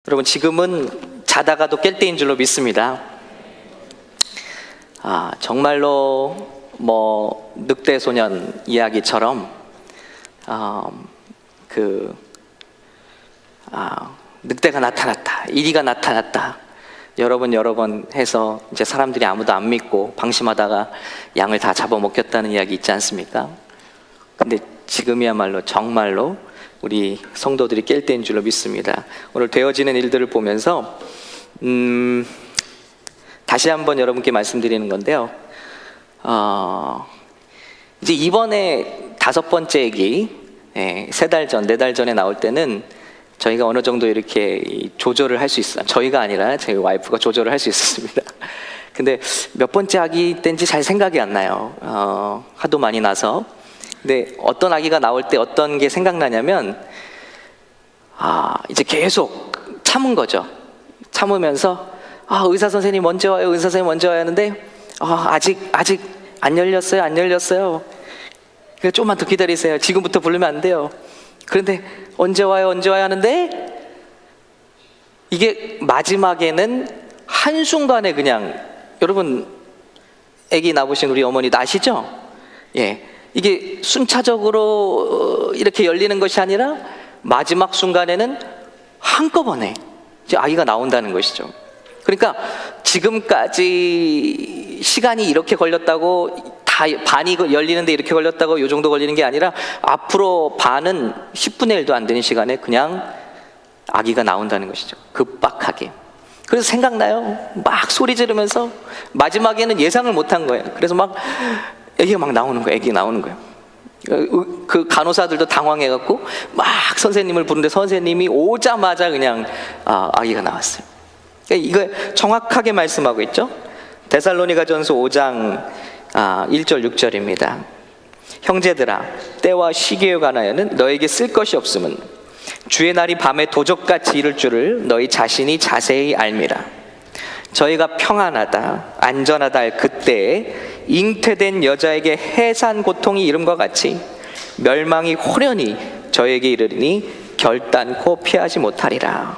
여러분, 지금은 자다가도 깰 때인 줄로 믿습니다. 정말로 늑대 소년 이야기처럼 늑대가 나타났다, 이리가 나타났다, 여러 번 해서 이제 사람들이 아무도 안 믿고 방심하다가 양을 다 잡아먹혔다는 이야기 있지 않습니까? 근데 지금이야말로 정말로 우리 성도들이 깰 때인 줄로 믿습니다. 오늘 되어지는 일들을 보면서 다시 한번 여러분께 말씀드리는 건데요, 이제 이번에 5번째 얘기, 3달 전, 4달 전에 나올 때는 저희가 어느 정도 이렇게 조절을 할 수 있어요. 저희가 아니라 저희 와이프가 조절을 할 수 있었습니다. 근데 몇 번째 아기 때인지 잘 생각이 안 나요. 하도 많이 나서. 근데 어떤 아기가 나올 때 어떤 게 생각나냐면, 이제 계속 참은 거죠. 참으면서 의사 선생님 언제 와요? 의사 선생님 언제 와요? 하는데 아직 안 열렸어요. 그러니까 조금만 더 기다리세요. 지금부터 부르면 안 돼요. 그런데 언제 와요 하는데, 이게 마지막에는 한순간에 그냥, 여러분 아기 낳으신 우리 어머니 아시죠? 이게 순차적으로 이렇게 열리는 것이 아니라 마지막 순간에는 한꺼번에 이제 아기가 나온다는 것이죠. 그러니까 지금까지 시간이 이렇게 걸렸다고, 다 반이 열리는데 이렇게 걸렸다고 이 정도 걸리는 게 아니라 앞으로 반은 10분의 1도 안 되는 시간에 그냥 아기가 나온다는 것이죠. 급박하게. 그래서 생각나요? 막 소리 지르면서 마지막에는 예상을 못한 거예요. 그래서 막 애기가 막 나오는 거예요. 그 간호사들도 당황해갖고 막 선생님을 부르는데 선생님이 오자마자 그냥 아기가 나왔어요. 그러니까 이거 정확하게 말씀하고 있죠. 데살로니가전서 5장 1절 6절입니다. 형제들아, 때와 시기에 관하여는 너에게 쓸 것이 없음은 주의 날이 밤에 도적같이 이를 줄을 너희 자신이 자세히 알미라. 저희가 평안하다, 안전하다 할 그때에 잉태된 여자에게 해산 고통이 이름과 같이 멸망이 호련히 저에게 이르리니 결단코 피하지 못하리라.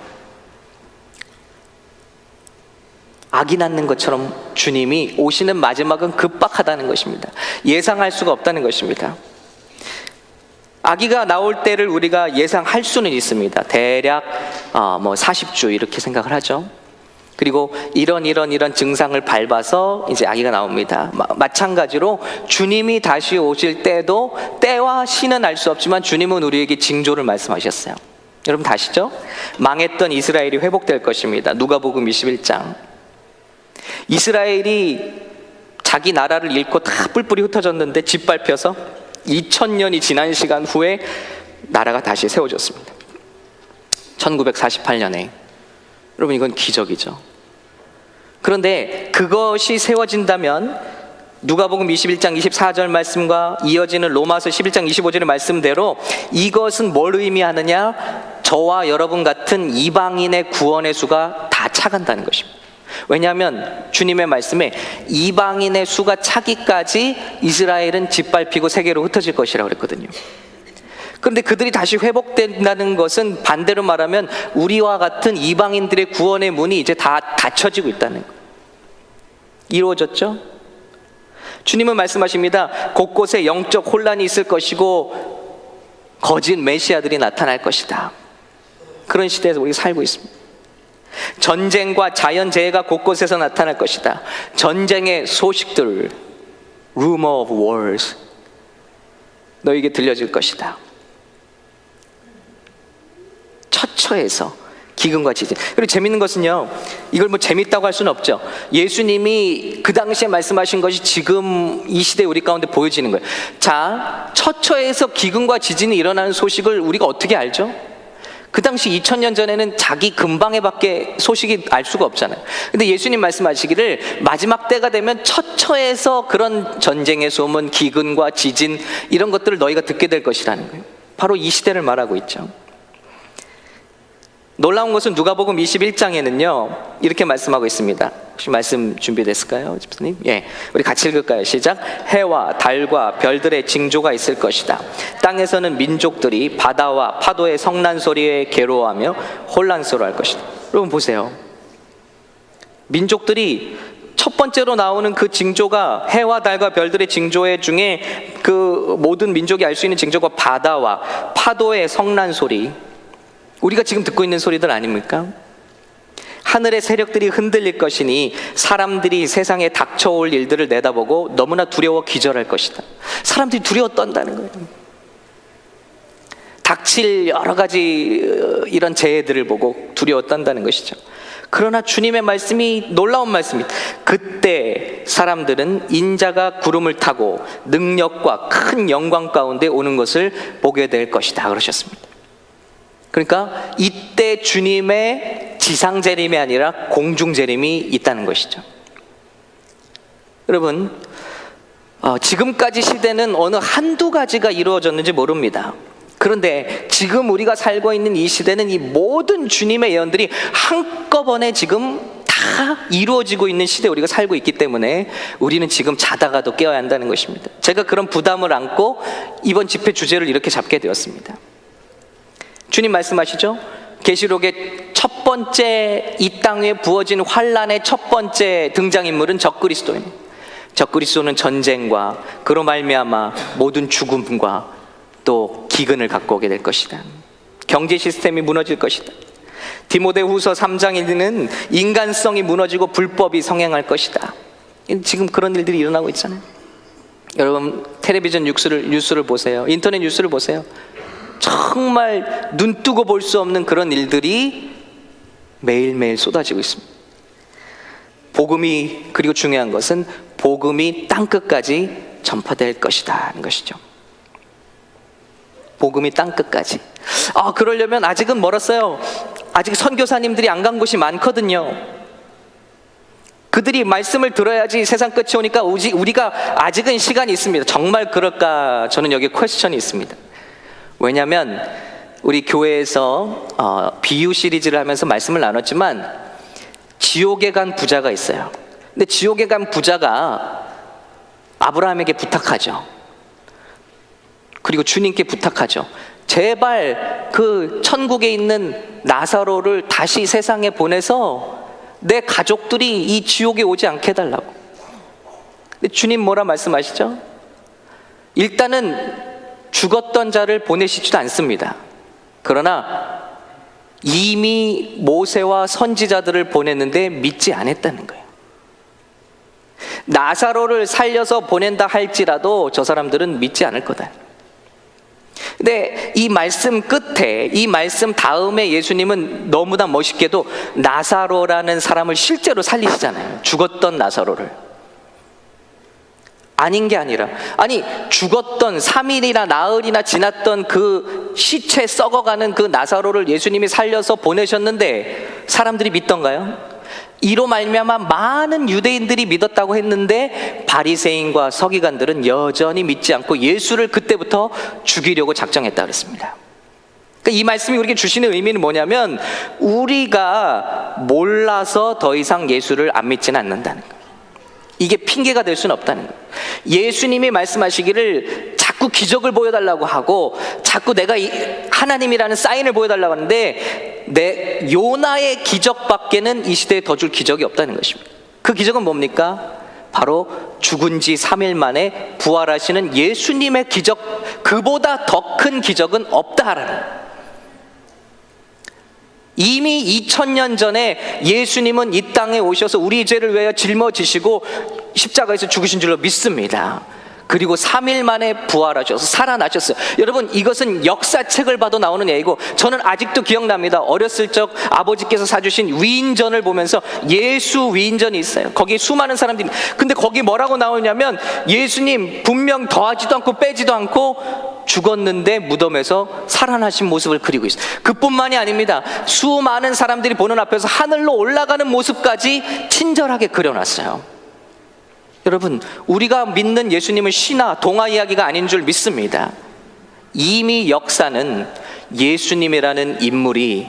아기 낳는 것처럼 주님이 오시는 마지막은 급박하다는 것입니다. 예상할 수가 없다는 것입니다. 아기가 나올 때를 우리가 예상할 수는 있습니다. 대략 40주 이렇게 생각을 하죠. 그리고 이런 증상을 밟아서 이제 아기가 나옵니다. 마찬가지로 주님이 다시 오실 때도 때와 시는 알 수 없지만 주님은 우리에게 징조를 말씀하셨어요. 여러분 다 아시죠? 망했던 이스라엘이 회복될 것입니다. 누가복음 21장. 이스라엘이 자기 나라를 잃고 다 뿔뿔이 흩어졌는데 짓밟혀서 2000년이 지난 시간 후에 나라가 다시 세워졌습니다. 1948년에. 여러분, 이건 기적이죠. 그런데 그것이 세워진다면 누가복음 21장 24절 말씀과 이어지는 로마서 11장 25절의 말씀대로 이것은 뭘 의미하느냐? 저와 여러분 같은 이방인의 구원의 수가 다 차간다는 것입니다. 왜냐하면 주님의 말씀에 이방인의 수가 차기까지 이스라엘은 짓밟히고 세계로 흩어질 것이라고 그랬거든요. 그런데 그들이 다시 회복된다는 것은 반대로 말하면 우리와 같은 이방인들의 구원의 문이 이제 다 닫혀지고 있다는 거예요. 이루어졌죠? 주님은 말씀하십니다. 곳곳에 영적 혼란이 있을 것이고 거짓 메시아들이 나타날 것이다. 그런 시대에서 우리가 살고 있습니다. 전쟁과 자연재해가 곳곳에서 나타날 것이다. 전쟁의 소식들, rumor of wars, 너에게 들려질 것이다. 처처에서 기근과 지진. 그리고 재밌는 것은요, 이걸 재밌다고 할 수는 없죠. 예수님이 그 당시에 말씀하신 것이 지금 이 시대 우리 가운데 보여지는 거예요. 자, 처처에서 기근과 지진이 일어나는 소식을 우리가 어떻게 알죠? 그 당시 2000년 전에는 자기 근방에 밖에 소식이 알 수가 없잖아요. 근데 예수님 말씀하시기를 마지막 때가 되면 처처에서 그런 전쟁의 소문, 기근과 지진 이런 것들을 너희가 듣게 될 것이라는 거예요. 바로 이 시대를 말하고 있죠. 놀라운 것은 누가복음 21장에는요 이렇게 말씀하고 있습니다. 혹시 말씀 준비됐을까요, 집사님? 예, 우리 같이 읽을까요? 시작. 해와 달과 별들의 징조가 있을 것이다. 땅에서는 민족들이 바다와 파도의 성난 소리에 괴로워하며 혼란스러워할 것이다. 여러분 보세요. 민족들이 첫 번째로 나오는 그 징조가 해와 달과 별들의 징조 중에 그 모든 민족이 알 수 있는 징조가 바다와 파도의 성난 소리, 우리가 지금 듣고 있는 소리들 아닙니까? 하늘의 세력들이 흔들릴 것이니 사람들이 세상에 닥쳐올 일들을 내다보고 너무나 두려워 기절할 것이다. 사람들이 두려워 떤다는 거예요. 닥칠 여러 가지 이런 재해들을 보고 두려워 떤다는 것이죠. 그러나 주님의 말씀이 놀라운 말씀입니다. 그때 사람들은 인자가 구름을 타고 능력과 큰 영광 가운데 오는 것을 보게 될 것이다 그러셨습니다. 그러니까 이때 주님의 지상 재림이 아니라 공중 재림이 있다는 것이죠. 여러분, 지금까지 시대는 어느 한두 가지가 이루어졌는지 모릅니다. 그런데 지금 우리가 살고 있는 이 시대는 이 모든 주님의 예언들이 한꺼번에 지금 다 이루어지고 있는 시대에 우리가 살고 있기 때문에 우리는 지금 자다가도 깨어야 한다는 것입니다. 제가 그런 부담을 안고 이번 집회 주제를 이렇게 잡게 되었습니다. 주님 말씀하시죠? 계시록의 첫 번째 이 땅에 부어진 환란의 첫 번째 등장인물은 적그리스도입니다. 적그리스도는 전쟁과 그로 말미암아 모든 죽음과 또 기근을 갖고 오게 될 것이다. 경제 시스템이 무너질 것이다. 디모데후서 3장에는 인간성이 무너지고 불법이 성행할 것이다. 지금 그런 일들이 일어나고 있잖아요. 여러분 텔레비전 뉴스를 보세요. 인터넷 뉴스를 보세요. 정말 눈 뜨고 볼 수 없는 그런 일들이 매일매일 쏟아지고 있습니다. 복음이, 그리고 중요한 것은 복음이 땅끝까지 전파될 것이다 하는 것이죠. 복음이 땅끝까지. 그러려면 아직은 멀었어요. 아직 선교사님들이 안 간 곳이 많거든요. 그들이 말씀을 들어야지 세상 끝이 오니까 우리가 아직은 시간이 있습니다. 정말 그럴까? 저는 여기 퀘스천이 있습니다. 왜냐하면 우리 교회에서 비유 시리즈를 하면서 말씀을 나눴지만 지옥에 간 부자가 있어요. 근데 지옥에 간 부자가 아브라함에게 부탁하죠. 그리고 주님께 부탁하죠. 제발 그 천국에 있는 나사로를 다시 세상에 보내서 내 가족들이 이 지옥에 오지 않게 해달라고. 근데 주님 뭐라 말씀하시죠? 일단은 죽었던 자를 보내시지도 않습니다. 그러나 이미 모세와 선지자들을 보냈는데 믿지 않았다는 거예요. 나사로를 살려서 보낸다 할지라도 저 사람들은 믿지 않을 거다. 근데 이 말씀 끝에, 이 말씀 다음에 예수님은 너무나 멋있게도 나사로라는 사람을 실제로 살리시잖아요. 죽었던 나사로를. 아닌 게 아니라, 아니 죽었던 3일이나 나흘이나 지났던 그 시체 썩어가는 그 나사로를 예수님이 살려서 보내셨는데 사람들이 믿던가요? 이로 말미암아 많은 유대인들이 믿었다고 했는데 바리새인과 서기관들은 여전히 믿지 않고 예수를 그때부터 죽이려고 작정했다 그랬습니다. 그러니까 이 말씀이 우리에게 주시는 의미는 뭐냐면 우리가 몰라서 더 이상 예수를 안 믿지는 않는다는 거예요. 이게 핑계가 될 수는 없다는 거예요. 예수님이 말씀하시기를 자꾸 기적을 보여달라고 하고 자꾸 내가 하나님이라는 사인을 보여달라고 하는데 내 요나의 기적밖에는 이 시대에 더 줄 기적이 없다는 것입니다. 그 기적은 뭡니까? 바로 죽은 지 3일 만에 부활하시는 예수님의 기적, 그보다 더 큰 기적은 없다라는 거예요. 이미 2000년 전에 예수님은 이 땅에 오셔서 우리 죄를 위하여 짊어지시고 십자가에서 죽으신 줄로 믿습니다. 그리고 3일 만에 부활하셔서 살아나셨어요. 여러분 이것은 역사책을 봐도 나오는 얘기고 저는 아직도 기억납니다. 어렸을 적 아버지께서 사주신 위인전을 보면서 예수 위인전이 있어요. 거기 수많은 사람들이, 근데 거기 뭐라고 나오냐면 예수님 분명 더하지도 않고 빼지도 않고 죽었는데 무덤에서 살아나신 모습을 그리고 있어요. 그뿐만이 아닙니다. 수많은 사람들이 보는 앞에서 하늘로 올라가는 모습까지 친절하게 그려놨어요. 여러분 우리가 믿는 예수님은 시나 동화 이야기가 아닌 줄 믿습니다. 이미 역사는 예수님이라는 인물이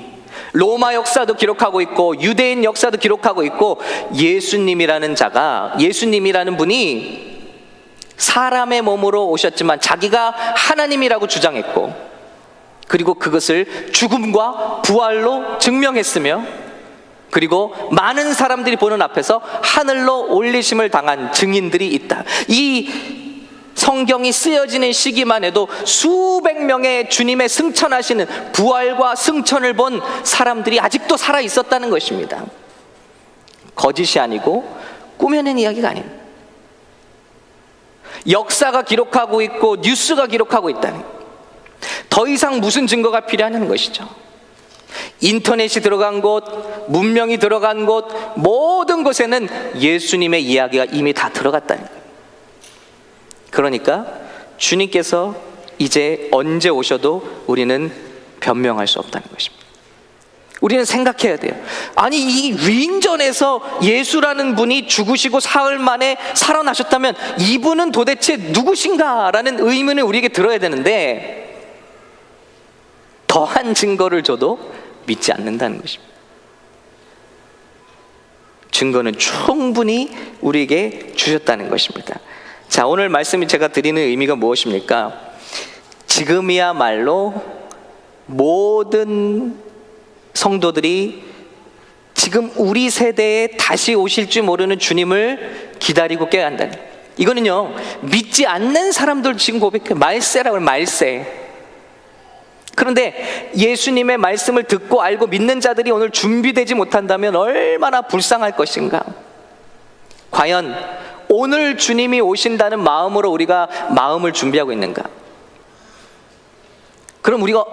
로마 역사도 기록하고 있고 유대인 역사도 기록하고 있고, 예수님이라는 자가, 예수님이라는 분이 사람의 몸으로 오셨지만 자기가 하나님이라고 주장했고, 그리고 그것을 죽음과 부활로 증명했으며, 그리고 많은 사람들이 보는 앞에서 하늘로 올리심을 당한 증인들이 있다. 이 성경이 쓰여지는 시기만 해도 수백 명의 주님의 승천하시는 부활과 승천을 본 사람들이 아직도 살아 있었다는 것입니다. 거짓이 아니고 꾸며낸 이야기가 아닙니다. 역사가 기록하고 있고 뉴스가 기록하고 있다는, 더 이상 무슨 증거가 필요하냐는 것이죠. 인터넷이 들어간 곳, 문명이 들어간 곳, 모든 곳에는 예수님의 이야기가 이미 다 들어갔다는 거예요. 그러니까 주님께서 이제 언제 오셔도 우리는 변명할 수 없다는 것입니다. 우리는 생각해야 돼요. 아니, 이 위인전에서 예수라는 분이 죽으시고 사흘 만에 살아나셨다면 이분은 도대체 누구신가라는 의문을 우리에게 들어야 되는데, 더한 증거를 줘도 믿지 않는다는 것입니다. 증거는 충분히 우리에게 주셨다는 것입니다. 자, 오늘 말씀이 제가 드리는 의미가 무엇입니까? 지금이야말로 모든 성도들이 지금 우리 세대에 다시 오실 줄 모르는 주님을 기다리고 깨야 한다는, 이거는요, 믿지 않는 사람들 지금 고백해요. 말세라고 해요, 말세. 그런데 예수님의 말씀을 듣고 알고 믿는 자들이 오늘 준비되지 못한다면 얼마나 불쌍할 것인가. 과연 오늘 주님이 오신다는 마음으로 우리가 마음을 준비하고 있는가? 그럼 우리가,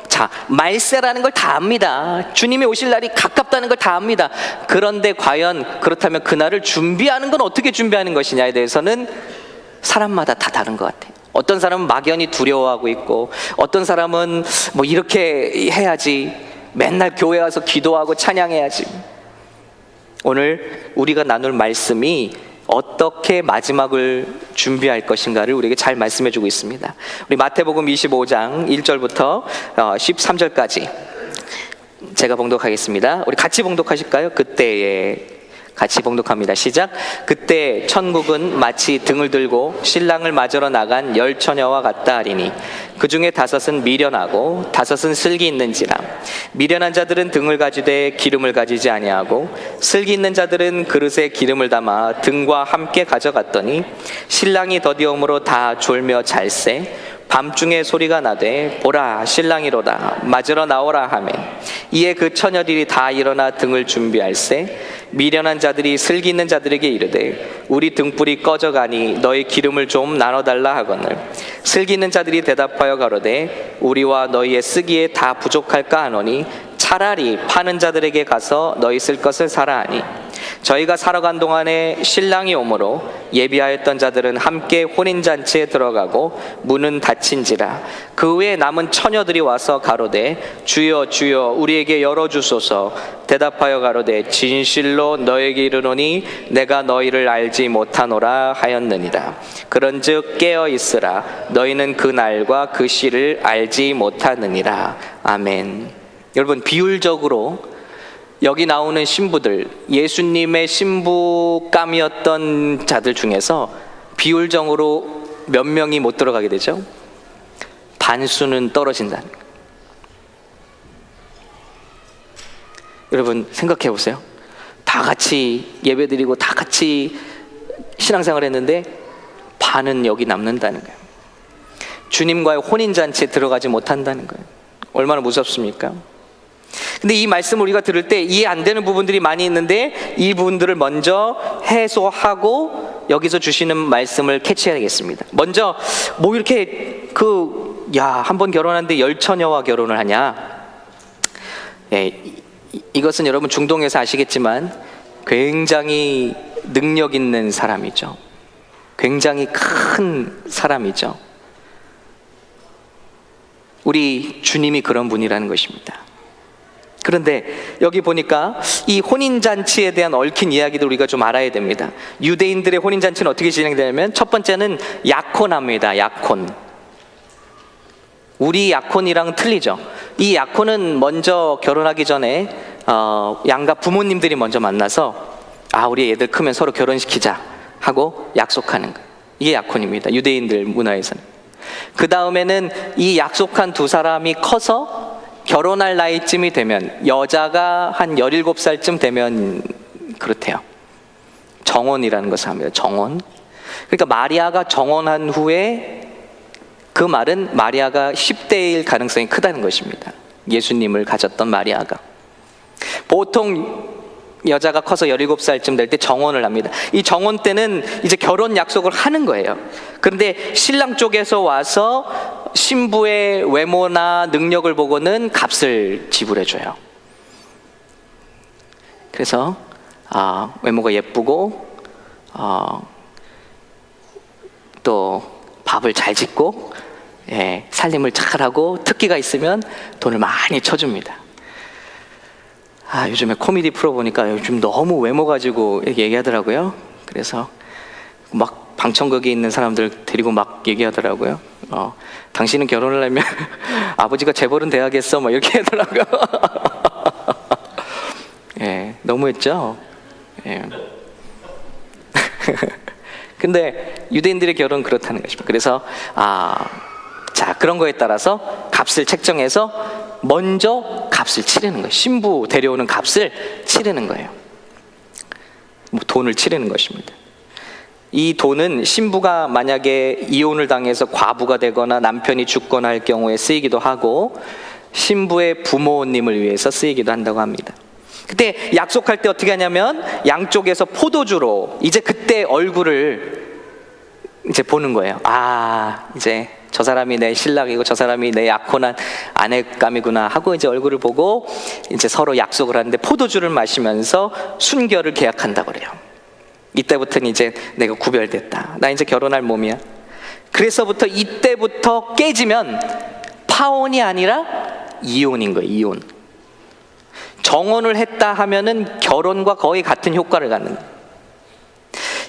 자, 말세라는 걸 다 압니다. 주님이 오실 날이 가깝다는 걸 다 압니다. 그런데 과연 그렇다면 그날을 준비하는 건 어떻게 준비하는 것이냐에 대해서는 사람마다 다 다른 것 같아요. 어떤 사람은 막연히 두려워하고 있고, 어떤 사람은 뭐 이렇게 해야지, 맨날 교회 와서 기도하고 찬양해야지. 오늘 우리가 나눌 말씀이 어떻게 마지막을 준비할 것인가를 우리에게 잘 말씀해 주고 있습니다. 우리 마태복음 25장 1절부터 13절까지 제가 봉독하겠습니다. 우리 같이 봉독하실까요? 그때에 같이 봉독합니다. 시작. 그때 천국은 마치 등을 들고 신랑을 맞으러 나간 10처녀와 같다 하리니 그 중에 5은 미련하고 5은 슬기 있는지라. 미련한 자들은 등을 가지되 기름을 가지지 아니하고 슬기 있는 자들은 그릇에 기름을 담아 등과 함께 가져갔더니 신랑이 더디움으로 다 졸며 잘새 밤중에 소리가 나되 보라 신랑이로다 맞으러 나오라 하매 이에 그 처녀들이 다 일어나 등을 준비할세 미련한 자들이 슬기 있는 자들에게 이르되 우리 등불이 꺼져가니 너희 기름을 좀 나눠달라 하거늘 슬기 있는 자들이 대답하여 가로되 우리와 너희의 쓰기에 다 부족할까 하노니 차라리 파는 자들에게 가서 너희 쓸 것을 사라 하니 저희가 사러 간 동안에 신랑이 오므로 예비하였던 자들은 함께 혼인잔치에 들어가고 문은 닫힌지라. 그 후에 남은 처녀들이 와서 가로되 주여 주여 우리에게 열어주소서. 대답하여 가로되 진실로 너에게 이르노니 내가 너희를 알지 못하노라 하였느니라. 그런즉 깨어 있으라. 너희는 그 날과 그 시를 알지 못하느니라. 아멘. 여러분, 비율적으로 여기 나오는 신부들, 예수님의 신부감이었던 자들 중에서 비율적으로 몇 명이 못 들어가게 되죠? 반수는 떨어진다는 거예요. 여러분 생각해 보세요. 다 같이 예배드리고 다 같이 신앙생활 했는데 반은 여기 남는다는 거예요. 주님과의 혼인잔치에 들어가지 못한다는 거예요. 얼마나 무섭습니까? 근데 이 말씀을 우리가 들을 때 이해 안 되는 부분들이 많이 있는데 이 부분들을 먼저 해소하고 여기서 주시는 말씀을 캐치해야겠습니다. 먼저 뭐 이렇게 한 번 결혼하는데 10처녀와 결혼을 하냐? 예, 이것은 여러분 중동에서 아시겠지만 굉장히 능력 있는 사람이죠. 굉장히 큰 사람이죠. 우리 주님이 그런 분이라는 것입니다. 그런데 여기 보니까 이 혼인잔치에 대한 얽힌 이야기도 우리가 좀 알아야 됩니다. 유대인들의 혼인잔치는 어떻게 진행되냐면 첫 번째는 약혼합니다. 약혼. 우리 약혼이랑 틀리죠. 이 약혼은 먼저 결혼하기 전에 양가 부모님들이 먼저 만나서 우리 애들 크면 서로 결혼시키자 하고 약속하는 거예요. 이게 약혼입니다. 유대인들 문화에서는. 그 다음에는 이 약속한 두 사람이 커서 결혼할 나이쯤이 되면, 여자가 한 17살쯤 되면 그렇대요. 정혼이라는 것을 합니다. 정혼. 그러니까 마리아가 정혼한 후에, 그 말은 마리아가 10대일 가능성이 크다는 것입니다. 예수님을 가졌던 마리아가. 보통 여자가 커서 17살쯤 될 때 정혼을 합니다. 이 정혼 때는 이제 결혼 약속을 하는 거예요. 그런데 신랑 쪽에서 와서 신부의 외모나 능력을 보고는 값을 지불해줘요. 그래서 외모가 예쁘고 또 밥을 잘 짓고 살림을 잘하고 특기가 있으면 돈을 많이 쳐줍니다. 요즘에 코미디 프로 보니까 요즘 너무 외모 가지고 얘기하더라고요. 그래서 막 방청객에 있는 사람들 데리고 막 얘기하더라고요. 당신은 결혼을 하면 아버지가 재벌은 돼야겠어, 막 이렇게 하더라고요. 너무했죠. 근데 유대인들의 결혼은 그렇다는 것입니다. 그래서 그런 거에 따라서 값을 책정해서 먼저 값을 치르는 거예요. 신부 데려오는 값을 치르는 거예요. 돈을 치르는 것입니다. 이 돈은 신부가 만약에 이혼을 당해서 과부가 되거나 남편이 죽거나 할 경우에 쓰이기도 하고, 신부의 부모님을 위해서 쓰이기도 한다고 합니다. 그때 약속할 때 어떻게 하냐면, 양쪽에서 포도주로 이제 그때 얼굴을 이제 보는 거예요. 이제 저 사람이 내 신랑이고 저 사람이 내 약혼한 아내감이구나 하고 이제 얼굴을 보고 이제 서로 약속을 하는데, 포도주를 마시면서 순결을 계약한다고 그래요. 이때부터는 이제 내가 구별됐다, 나 이제 결혼할 몸이야. 그래서부터 이때부터 깨지면 파혼이 아니라 이혼인 거예요. 이혼. 정혼을 했다 하면은 결혼과 거의 같은 효과를 갖는 거예요.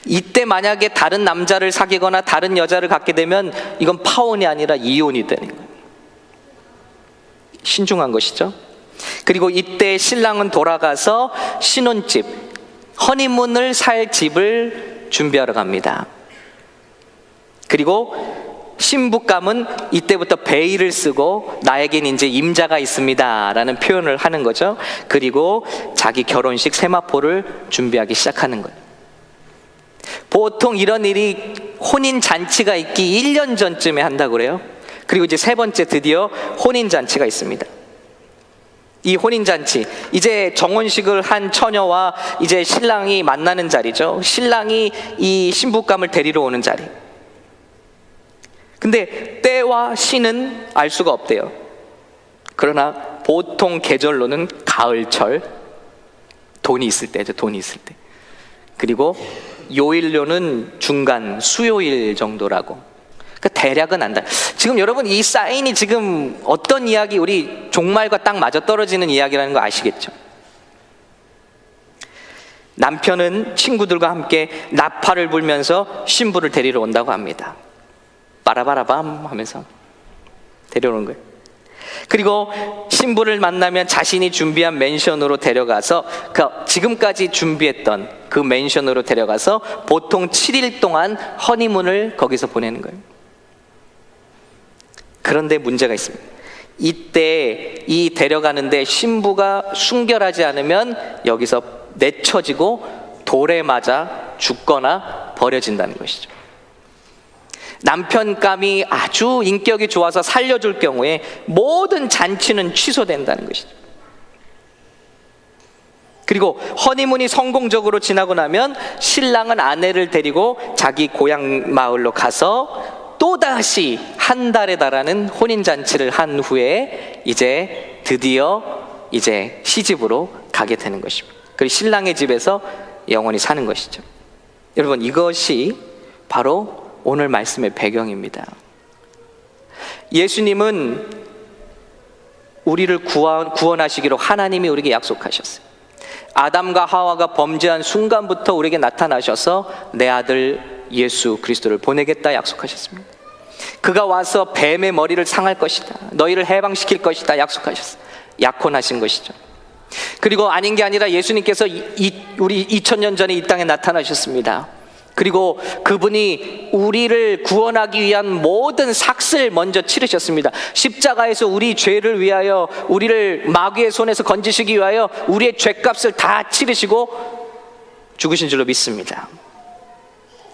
이때 만약에 다른 남자를 사귀거나 다른 여자를 갖게 되면 이건 파혼이 아니라 이혼이 되는 거예요. 신중한 것이죠. 그리고 이때 신랑은 돌아가서 신혼집, 허니문을 살 집을 준비하러 갑니다. 그리고 신부감은 이때부터 베일을 쓰고 나에겐 이제 임자가 있습니다 라는 표현을 하는 거죠. 그리고 자기 결혼식 세마포를 준비하기 시작하는 거예요. 보통 이런 일이 혼인잔치가 있기 1년 전쯤에 한다고 그래요. 그리고 이제 세 번째 드디어 혼인잔치가 있습니다. 이 혼인잔치, 이제 정혼식을 한 처녀와 이제 신랑이 만나는 자리죠. 신랑이 이 신부감을 데리러 오는 자리. 근데 때와 시는 알 수가 없대요. 그러나 보통 계절로는 가을철, 돈이 있을 때죠. 돈이 있을 때. 그리고 요일로는 중간 수요일 정도라고. 그러니까 대략은 안다. 지금 여러분 이 사인이 지금 어떤 이야기, 우리 종말과 딱 맞아 떨어지는 이야기라는 거 아시겠죠? 남편은 친구들과 함께 나팔을 불면서 신부를 데리러 온다고 합니다. 빠라바라밤 하면서 데려오는 거예요. 그리고 신부를 만나면 자신이 준비한 맨션으로 데려가서 지금까지 준비했던 그 맨션으로 데려가서 보통 7일 동안 허니문을 거기서 보내는 거예요. 그런데 문제가 있습니다. 이때 이 데려가는데 신부가 순결하지 않으면 여기서 내쳐지고 돌에 맞아 죽거나 버려진다는 것이죠. 남편감이 아주 인격이 좋아서 살려줄 경우에 모든 잔치는 취소된다는 것이죠. 그리고 허니문이 성공적으로 지나고 나면 신랑은 아내를 데리고 자기 고향 마을로 가서 또다시 한 달에 달하는 혼인잔치를 한 후에 이제 드디어 이제 시집으로 가게 되는 것입니다. 그리고 신랑의 집에서 영원히 사는 것이죠. 여러분, 이것이 바로 오늘 말씀의 배경입니다. 예수님은 우리를 구원하시기로 하나님이 우리에게 약속하셨어요. 아담과 하와가 범죄한 순간부터 우리에게 나타나셔서 내 아들 예수 그리스도를 보내겠다 약속하셨습니다. 그가 와서 뱀의 머리를 상할 것이다, 너희를 해방시킬 것이다 약속하셨어요. 약혼하신 것이죠. 그리고 아닌 게 아니라 예수님께서 우리 2000년 전에 이 땅에 나타나셨습니다. 그리고 그분이 우리를 구원하기 위한 모든 삭슬 먼저 치르셨습니다. 십자가에서 우리 죄를 위하여, 우리를 마귀의 손에서 건지시기 위하여 우리의 죄값을 다 치르시고 죽으신 줄로 믿습니다.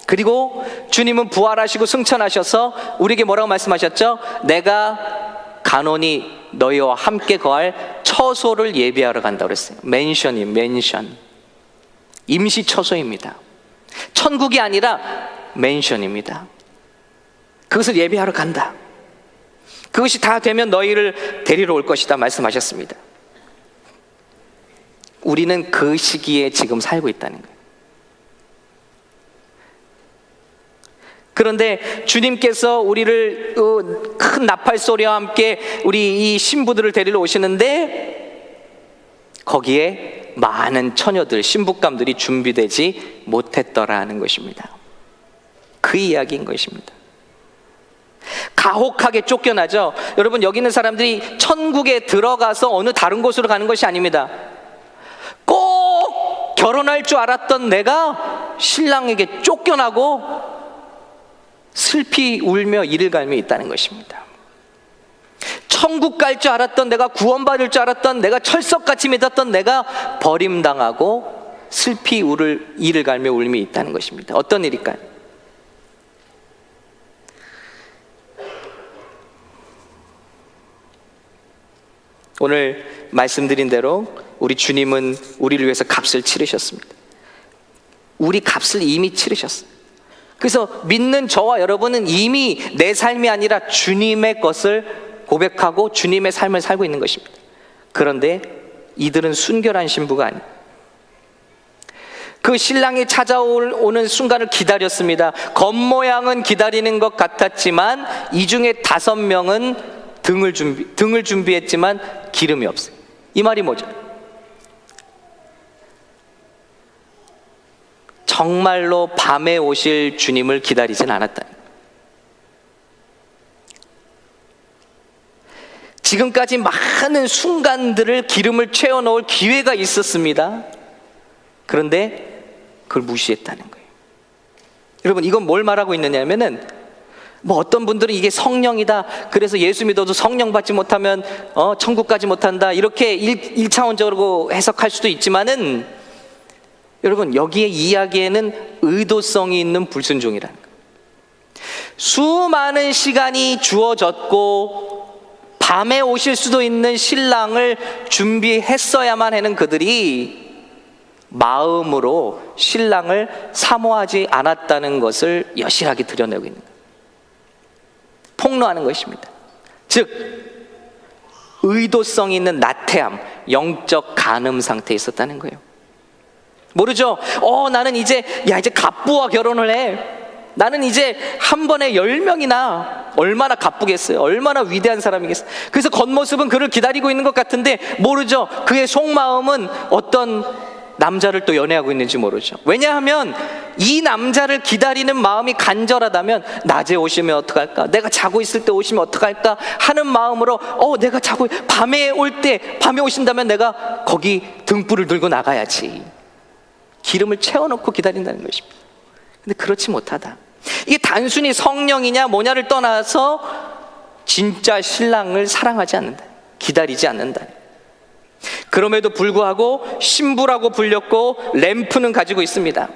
그리고 주님은 부활하시고 승천하셔서 우리에게 뭐라고 말씀하셨죠? 내가 간온히 너희와 함께 거할 처소를 예비하러 간다고 그랬어요. 맨션. 임시 처소입니다. 천국이 아니라 맨션입니다. 그것을 예비하러 간다. 그것이 다 되면 너희를 데리러 올 것이다 말씀하셨습니다. 우리는 그 시기에 지금 살고 있다는 거예요. 그런데 주님께서 우리를 큰 나팔 소리와 함께 우리 이 신부들을 데리러 오시는데 거기에 많은 처녀들, 신부감들이 준비되지 못했더라는 것입니다. 그 이야기인 것입니다. 가혹하게 쫓겨나죠. 여러분, 여기 있는 사람들이 천국에 들어가서 어느 다른 곳으로 가는 것이 아닙니다. 꼭 결혼할 줄 알았던 내가 신랑에게 쫓겨나고 슬피 울며 이를 갈며 있다는 것입니다. 천국 갈 줄 알았던 내가, 구원받을 줄 알았던 내가, 철석같이 믿었던 내가 버림당하고 슬피 이를 갈며 울며 있다는 것입니다. 어떤 일일까요? 오늘 말씀드린 대로 우리 주님은 우리를 위해서 값을 치르셨습니다. 우리 값을 이미 치르셨어요. 그래서 믿는 저와 여러분은 이미 내 삶이 아니라 주님의 것을 고백하고 주님의 삶을 살고 있는 것입니다. 그런데 이들은 순결한 신부가 아니에요. 그 신랑이 찾아오는 순간을 기다렸습니다. 겉모양은 기다리는 것 같았지만 이 중에 5명은 등을 준비했지만 기름이 없어요. 이 말이 뭐죠? 정말로 밤에 오실 주님을 기다리진 않았다. 지금까지 많은 순간들을 기름을 채워 넣을 기회가 있었습니다. 그런데 그걸 무시했다는 거예요. 여러분, 이건 뭘 말하고 있느냐면은 어떤 분들은 이게 성령이다, 그래서 예수 믿어도 성령 받지 못하면 천국 가지 못한다, 이렇게 1차원적으로 해석할 수도 있지만은 여러분, 여기에 이야기에는 의도성이 있는 불순종이라는 거예요. 수많은 시간이 주어졌고 밤에 오실 수도 있는 신랑을 준비했어야만 하는 그들이 마음으로 신랑을 사모하지 않았다는 것을 여실하게 드러내고 있는 거예요. 폭로하는 것입니다. 즉 의도성 있는 나태함, 영적 간음 상태에 있었다는 거예요. 모르죠? 나는 이제 갑부와 결혼을 해. 나는 이제 한 번에 10명이나, 얼마나 가쁘겠어요? 얼마나 위대한 사람이겠어요? 그래서 겉모습은 그를 기다리고 있는 것 같은데 모르죠? 그의 속마음은 어떤 남자를 또 연애하고 있는지 모르죠. 왜냐하면 이 남자를 기다리는 마음이 간절하다면 낮에 오시면 어떡할까? 내가 자고 있을 때 오시면 어떡할까? 하는 마음으로 내가 밤에 오신다면 내가 거기 등불을 들고 나가야지. 기름을 채워놓고 기다린다는 것입니다. 근데 그렇지 못하다. 이게 단순히 성령이냐 뭐냐를 떠나서 진짜 신랑을 사랑하지 않는다, 기다리지 않는다. 그럼에도 불구하고 신부라고 불렸고 램프는 가지고 있습니다.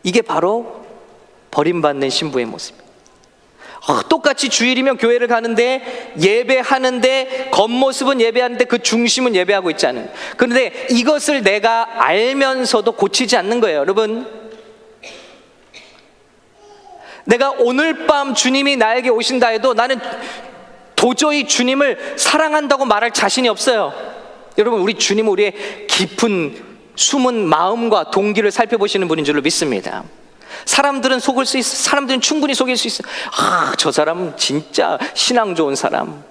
이게 바로 버림받는 신부의 모습입니다. 똑같이 주일이면 교회를 가는데, 예배하는데, 겉모습은 예배하는데 그 중심은 예배하고 있지 않은. 그런데 이것을 내가 알면서도 고치지 않는 거예요. 여러분, 내가 오늘 밤 주님이 나에게 오신다 해도 나는 도저히 주님을 사랑한다고 말할 자신이 없어요. 여러분, 우리 주님은 우리의 깊은 숨은 마음과 동기를 살펴보시는 분인 줄로 믿습니다. 사람들은 속을 수 있어. 사람들은 충분히 속일 수 있어. 저 사람은 진짜 신앙 좋은 사람.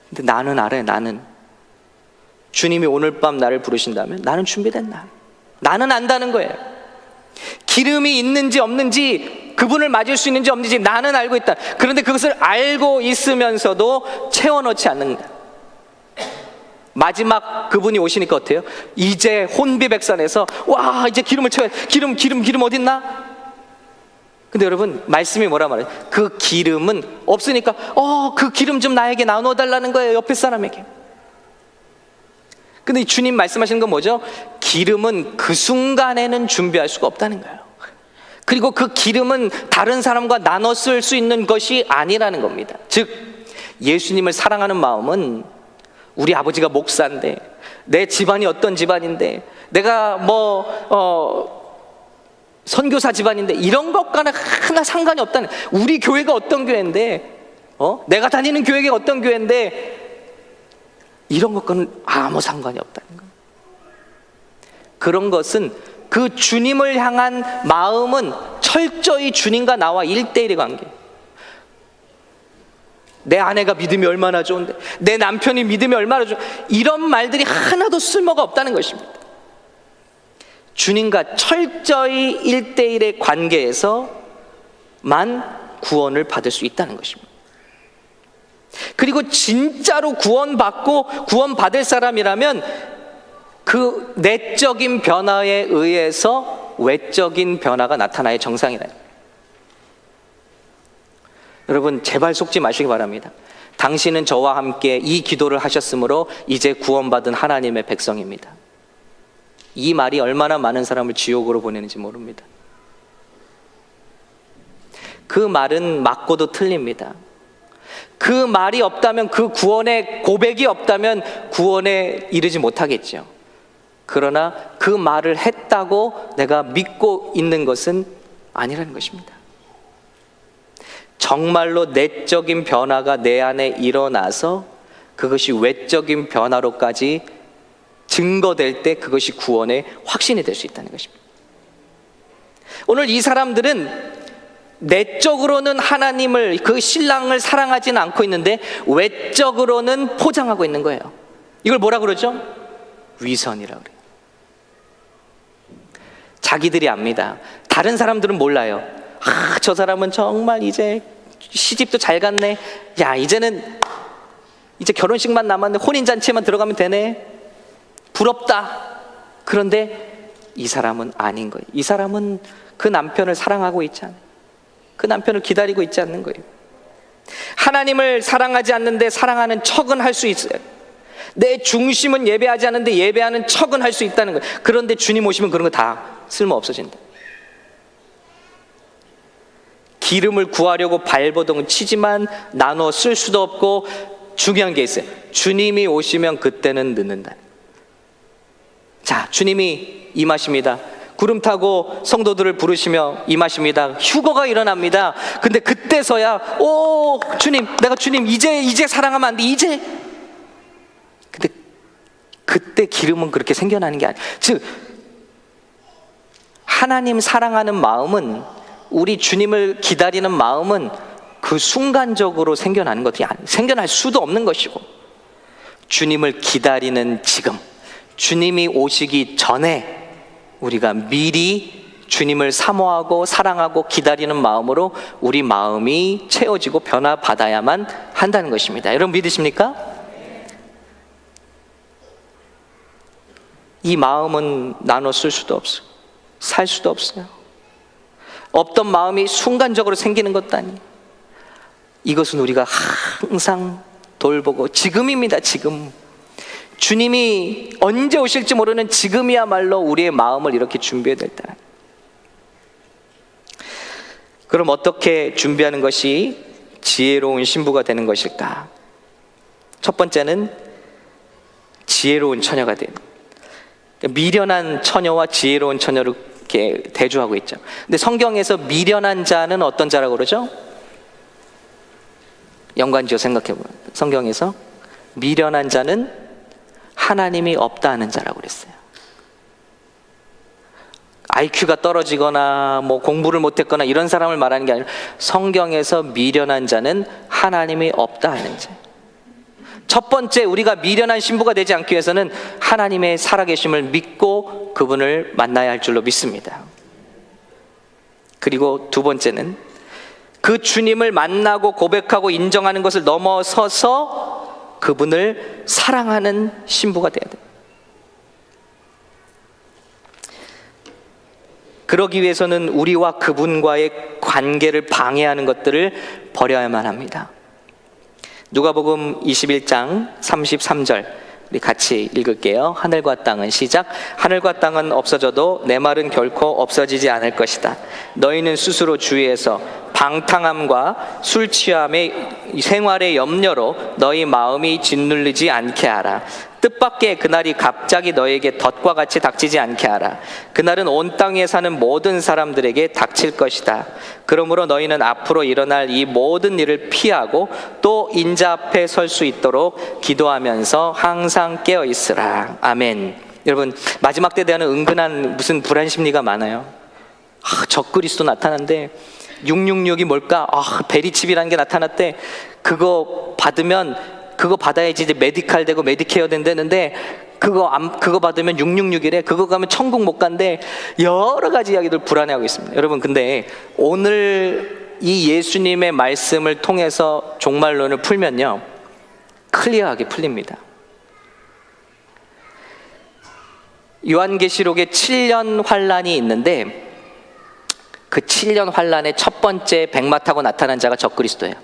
근데 나는 알아요. 나는 주님이 오늘 밤 나를 부르신다면 나는 준비됐나? 나는 안다는 거예요. 기름이 있는지 없는지, 그분을 맞을 수 있는지 없는지 나는 알고 있다. 그런데 그것을 알고 있으면서도 채워넣지 않는다. 마지막 그분이 오시니까 어때요? 이제 혼비백산해서 와, 이제 기름을 채워야 돼. 기름 어딨나? 근데 여러분, 말씀이 뭐라 말해요? 그 기름은 없으니까 그 기름 좀 나에게 나눠 달라는 거예요, 옆에 사람에게. 근데 주님 말씀하시는 건 뭐죠? 기름은 그 순간에는 준비할 수가 없다는 거예요. 그리고 그 기름은 다른 사람과 나눠 쓸 수 있는 것이 아니라는 겁니다. 즉, 예수님을 사랑하는 마음은 우리 아버지가 목사인데, 내 집안이 어떤 집안인데, 내가 선교사 집안인데, 이런 것과는 하나 상관이 없다는, 우리 교회가 어떤 교회인데, 내가 다니는 교회가 어떤 교회인데, 이런 것과는 아무 상관이 없다는 거예요. 그런 것은 그 주님을 향한 마음은 철저히 주님과 나와 1대1의 관계. 내 아내가 믿음이 얼마나 좋은데, 내 남편이 믿음이 얼마나 좋은데, 이런 말들이 하나도 쓸모가 없다는 것입니다. 주님과 철저히 1대1의 관계에서만 구원을 받을 수 있다는 것입니다. 그리고 진짜로 구원받고 구원받을 사람이라면 그 내적인 변화에 의해서 외적인 변화가 나타나야 정상이다. 여러분, 제발 속지 마시기 바랍니다. 당신은 저와 함께 이 기도를 하셨으므로 이제 구원받은 하나님의 백성입니다. 이 말이 얼마나 많은 사람을 지옥으로 보내는지 모릅니다. 그 말은 맞고도 틀립니다. 그 말이 없다면, 그 구원의 고백이 없다면 구원에 이르지 못하겠죠. 그러나 그 말을 했다고 내가 믿고 있는 것은 아니라는 것입니다. 정말로 내적인 변화가 내 안에 일어나서 그것이 외적인 변화로까지 증거될 때 그것이 구원의 확신이 될 수 있다는 것입니다. 오늘 이 사람들은 내적으로는 하나님을, 그 신랑을 사랑하지는 않고 있는데 외적으로는 포장하고 있는 거예요. 이걸 뭐라 그러죠? 위선이라고 그래요. 자기들이 압니다. 다른 사람들은 몰라요. 저 사람은 정말 이제 시집도 잘 갔네. 야, 이제는 이제 결혼식만 남았네. 혼인잔치만 들어가면 되네. 부럽다. 그런데 이 사람은 아닌 거예요. 이 사람은 그 남편을 사랑하고 있지 않아요. 그 남편을 기다리고 있지 않는 거예요. 하나님을 사랑하지 않는데 사랑하는 척은 할 수 있어요. 내 중심은 예배하지 않는데 예배하는 척은 할 수 있다는 거예요. 그런데 주님 오시면 그런 거 다 쓸모 없어진다. 기름을 구하려고 발버둥을 치지만 나눠 쓸 수도 없고, 중요한 게 있어요. 주님이 오시면 그때는 늦는다. 자, 주님이 임하십니다. 구름 타고 성도들을 부르시며 임하십니다. 휴거가 일어납니다. 근데 그때서야 주님, 내가 주님 이제 사랑하면 안 돼, 이제. 근데 그때 기름은 그렇게 생겨나는 게 아니에요. 즉, 하나님 사랑하는 마음은, 우리 주님을 기다리는 마음은 그 순간적으로 생겨나는 것이 아니에요. 생겨날 수도 없는 것이고, 주님을 기다리는 지금, 주님이 오시기 전에 우리가 미리 주님을 사모하고 사랑하고 기다리는 마음으로 우리 마음이 채워지고 변화받아야만 한다는 것입니다. 여러분 믿으십니까? 이 마음은 나눠 쓸 수도 없어요. 살 수도 없어요. 없던 마음이 순간적으로 생기는 것도 아니에요. 이것은 우리가 항상 돌보고, 지금입니다. 지금 주님이 언제 오실지 모르는 지금이야말로 우리의 마음을 이렇게 준비해야 될 때. 그럼 어떻게 준비하는 것이 지혜로운 신부가 되는 것일까? 첫 번째는 지혜로운 처녀가 되는, 미련한 처녀와 지혜로운 처녀를 이렇게 대조하고 있죠. 근데 성경에서 미련한 자는 어떤 자라고 그러죠? 연관지어 생각해보면 성경에서 미련한 자는 하나님이 없다 하는 자라고 그랬어요. IQ가 떨어지거나 공부를 못했거나 이런 사람을 말하는 게 아니라, 성경에서 미련한 자는 하나님이 없다 하는 자. 첫 번째, 우리가 미련한 신부가 되지 않기 위해서는 하나님의 살아계심을 믿고 그분을 만나야 할 줄로 믿습니다. 그리고 두 번째는 그 주님을 만나고 고백하고 인정하는 것을 넘어서서 그분을 사랑하는 신부가 돼야 돼요. 그러기 위해서는 우리와 그분과의 관계를 방해하는 것들을 버려야만 합니다. 누가복음 21장 33절 우리 같이 읽을게요. 하늘과 땅은 시작. 하늘과 땅은 없어져도 내 말은 결코 없어지지 않을 것이다. 너희는 스스로 주의해서 방탕함과 술 취함의 생활의 염려로 너희 마음이 짓눌리지 않게 하라. 뜻밖의 그날이 갑자기 너에게 덫과 같이 닥치지 않게 하라. 그날은 온 땅에 사는 모든 사람들에게 닥칠 것이다. 그러므로 너희는 앞으로 일어날 이 모든 일을 피하고 또 인자 앞에 설 수 있도록 기도하면서 항상 깨어 있으라. 아멘. 여러분, 마지막 때에 대한 은근한 무슨 불안 심리가 많아요. 적그리스도 나타났는데 666이 뭘까? 베리칩이라는 게 나타났대. 그거 받아야지 이제 메디칼 되고 메디케어 된다는데 그거 받으면 666이래. 그거 가면 천국 못 간대. 여러 가지 이야기들 불안해하고 있습니다. 여러분, 근데 오늘 이 예수님의 말씀을 통해서 종말론을 풀면요, 클리어하게 풀립니다. 요한계시록에 7년 환란이 있는데 그 7년 환란의 첫 번째 백마 타고 나타난 자가 적그리스도예요.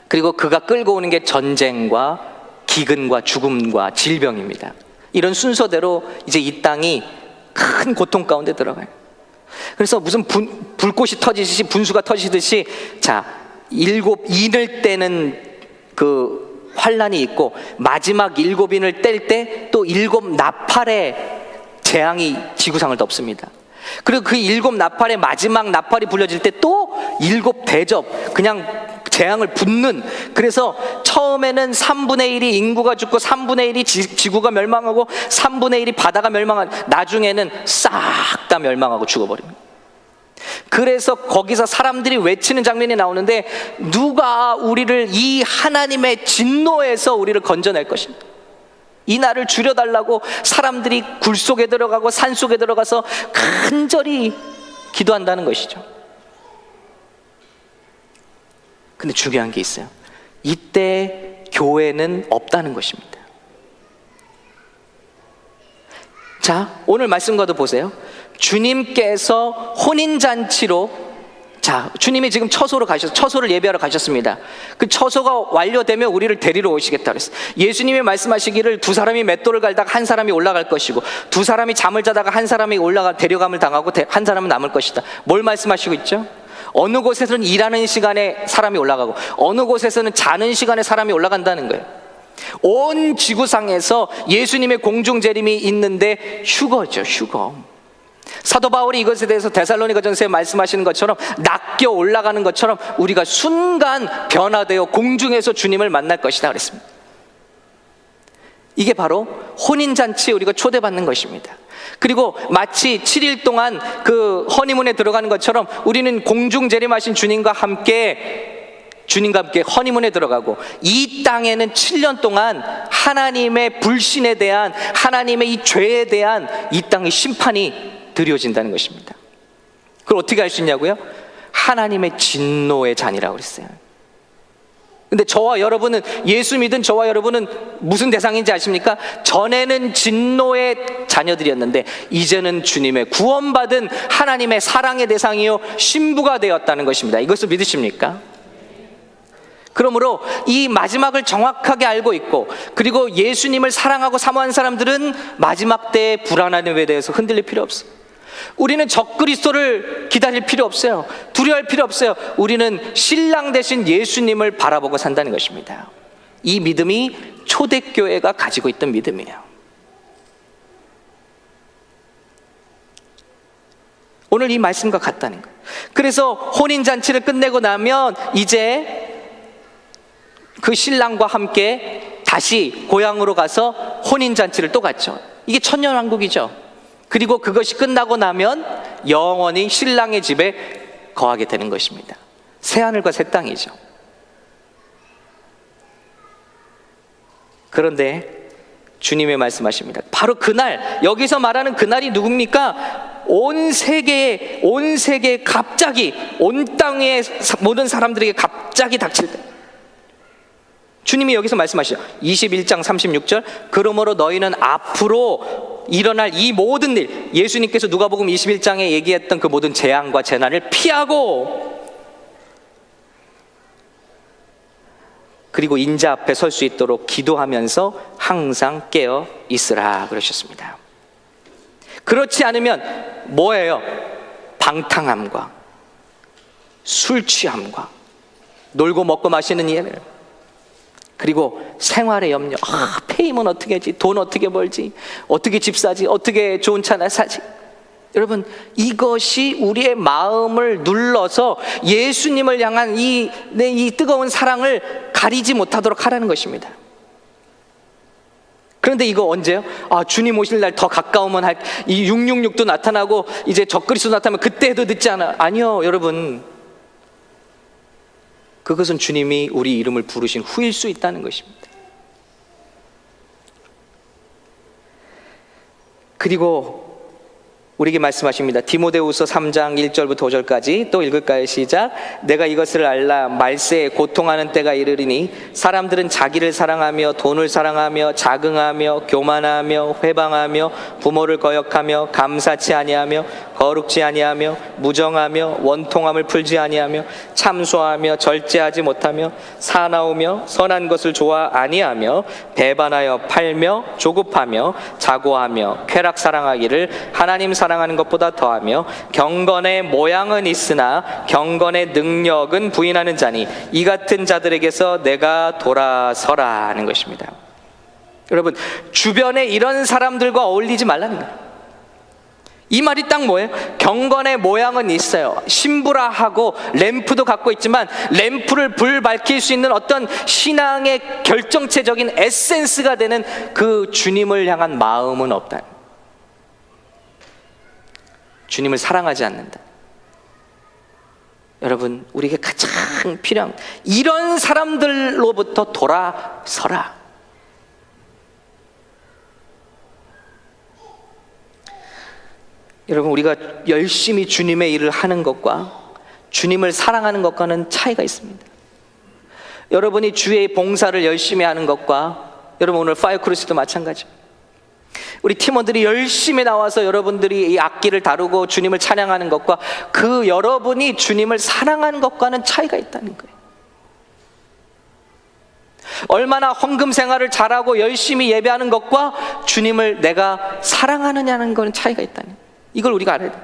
그리고 그가 끌고 오는 게 전쟁과 기근과 죽음과 질병입니다. 이런 순서대로 이제 이 땅이 큰 고통 가운데 들어가요. 그래서 무슨 불꽃이 터지듯이, 분수가 터지듯이, 자, 7인을 떼는 그 환란이 있고, 마지막 7인을 뗄 때 또 7나팔의 재앙이 지구상을 덮습니다. 그리고 그 7나팔의 마지막 나팔이 불려질 때 또 7대접, 그냥 재앙을 붓는. 그래서 처음에는 3분의 1이 인구가 죽고 3분의 1이 지구가 멸망하고 3분의 1이 바다가 멸망한, 나중에는 싹 다 멸망하고 죽어버립니다. 그래서 거기서 사람들이 외치는 장면이 나오는데, 누가 우리를 이 하나님의 진노에서 우리를 건져낼 것인가? 이 날을 줄여달라고 사람들이 굴 속에 들어가고 산 속에 들어가서 간절히 기도한다는 것이죠. 근데 중요한 게 있어요. 이때 교회는 없다는 것입니다. 자, 오늘 말씀과도 보세요. 주님께서 혼인잔치로, 자, 주님이 지금 처소를 예배하러 가셨습니다. 그 처소가 완료되면 우리를 데리러 오시겠다 그랬어요. 예수님이 말씀하시기를 두 사람이 맷돌을 갈다가 한 사람이 올라갈 것이고, 두 사람이 잠을 자다가 한 사람이 데려감을 당하고 한 사람은 남을 것이다. 뭘 말씀하시고 있죠? 어느 곳에서는 일하는 시간에 사람이 올라가고 어느 곳에서는 자는 시간에 사람이 올라간다는 거예요. 온 지구상에서 예수님의 공중재림이 있는데 휴거죠, 휴거. 사도 바울이 이것에 대해서 데살로니가전서에 말씀하시는 것처럼, 낚여 올라가는 것처럼 우리가 순간 변화되어 공중에서 주님을 만날 것이다 그랬습니다. 이게 바로 혼인잔치에 우리가 초대받는 것입니다. 그리고 마치 7일 동안 그 허니문에 들어가는 것처럼 우리는 공중 재림하신 주님과 함께 허니문에 들어가고, 이 땅에는 7년 동안 하나님의 불신에 대한, 하나님의 이 죄에 대한 이 땅의 심판이 드려진다는 것입니다. 그걸 어떻게 알 수 있냐고요? 하나님의 진노의 잔이라고 그랬어요. 근데 저와 여러분은, 예수 믿은 저와 여러분은 무슨 대상인지 아십니까? 전에는 진노의 자녀들이었는데 이제는 주님의 구원받은 하나님의 사랑의 대상이요 신부가 되었다는 것입니다. 이것을 믿으십니까? 그러므로 이 마지막을 정확하게 알고 있고, 그리고 예수님을 사랑하고 사모하는 사람들은 마지막 때의 불안함에 대해서 흔들릴 필요 없어요. 우리는 적그리스도를 기다릴 필요 없어요. 두려워할 필요 없어요. 우리는 신랑 대신 예수님을 바라보고 산다는 것입니다. 이 믿음이 초대교회가 가지고 있던 믿음이에요. 오늘 이 말씀과 같다는 거예요. 그래서 혼인잔치를 끝내고 나면 이제 그 신랑과 함께 다시 고향으로 가서 혼인잔치를 또 갖죠. 이게 천년왕국이죠. 그리고 그것이 끝나고 나면 영원히 신랑의 집에 거하게 되는 것입니다. 새하늘과 새 땅이죠. 그런데 주님의 말씀하십니다. 바로 그날, 여기서 말하는 그날이 누굽니까? 온 세계에 갑자기 온 땅의 모든 사람들에게 갑자기 닥칠 때, 주님이 여기서 말씀하시죠. 21장 36절, 그러므로 너희는 앞으로 일어날 이 모든 일, 예수님께서 누가복음 21장에 얘기했던 그 모든 재앙과 재난을 피하고, 그리고 인자 앞에 설 수 있도록 기도하면서 항상 깨어 있으라 그러셨습니다. 그렇지 않으면 뭐예요? 방탕함과 술 취함과 놀고 먹고 마시는 일, 그리고 생활의 염려, 페이면 어떻게 하지? 돈 어떻게 벌지? 어떻게 집 사지? 어떻게 좋은 차 사지? 여러분, 이것이 우리의 마음을 눌러서 예수님을 향한 이 뜨거운 사랑을 가리지 못하도록 하라는 것입니다. 그런데 이거 언제요? 주님 오실 날 더 가까우면 이 666도 나타나고 이제 적그리스도 나타나면 그때 해도 늦지 않아. 아니요, 여러분. 그것은 주님이 우리 이름을 부르신 후일 수 있다는 것입니다. 그리고 우리에게 말씀하십니다. 디모데후서 3장 1절부터 5절까지 또 읽을까요? 시작. 내가 이것을 알라 말세에 고통하는 때가 이르리니 사람들은 자기를 사랑하며 돈을 사랑하며 자긍하며 교만하며 회방하며 부모를 거역하며 감사치 아니하며 거룩지 아니하며 무정하며 원통함을 풀지 아니하며 참소하며 절제하지 못하며 사나우며 선한 것을 좋아 아니하며 배반하여 팔며 조급하며 자고하며 쾌락 사랑하기를 하나님 사랑하는 것보다 더하며 경건의 모양은 있으나 경건의 능력은 부인하는 자니 이 같은 자들에게서 내가 돌아서라 하는 것입니다. 여러분, 주변에 이런 사람들과 어울리지 말라는 거예요. 이 말이 딱 뭐예요? 경건의 모양은 있어요. 신부라하고 램프도 갖고 있지만 램프를 불 밝힐 수 있는 어떤 신앙의 결정체적인 에센스가 되는 그 주님을 향한 마음은 없다. 주님을 사랑하지 않는다. 여러분, 우리에게 가장 필요한 이런 사람들로부터 돌아서라. 여러분, 우리가 열심히 주님의 일을 하는 것과 주님을 사랑하는 것과는 차이가 있습니다. 여러분이 주의 봉사를 열심히 하는 것과, 여러분 오늘 파이어 크루스도 마찬가지. 우리 팀원들이 열심히 나와서 여러분들이 이 악기를 다루고 주님을 찬양하는 것과 그 여러분이 주님을 사랑하는 것과는 차이가 있다는 거예요. 얼마나 헌금 생활을 잘하고 열심히 예배하는 것과 주님을 내가 사랑하느냐는 건 차이가 있다는 거예요. 이걸 우리가 알아야 돼요.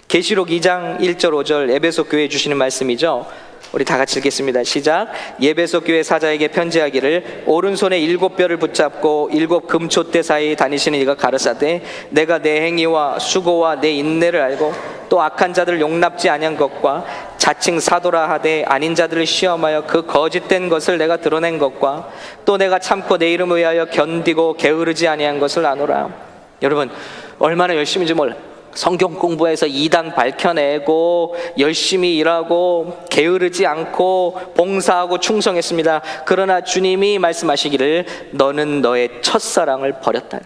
계시록 2장 1절 5절 에베소 교회에 주시는 말씀이죠. 우리 다 같이 읽겠습니다. 시작. 예배소 교회 사자에게 편지하기를 오른손에 7뼈를 붙잡고 7 금촛대 사이에 다니시는 이가 가르사대 내가 내 행위와 수고와 내 인내를 알고 또 악한 자들을 용납지 아니한 것과 자칭 사도라 하되 아닌 자들을 시험하여 그 거짓된 것을 내가 드러낸 것과 또 내가 참고 내 이름을 위하여 견디고 게으르지 아니한 것을 아노라. 여러분, 얼마나 열심인지 몰라요. 성경 공부해서 이단 밝혀내고 열심히 일하고 게으르지 않고 봉사하고 충성했습니다. 그러나 주님이 말씀하시기를 너는 너의 첫사랑을 버렸다.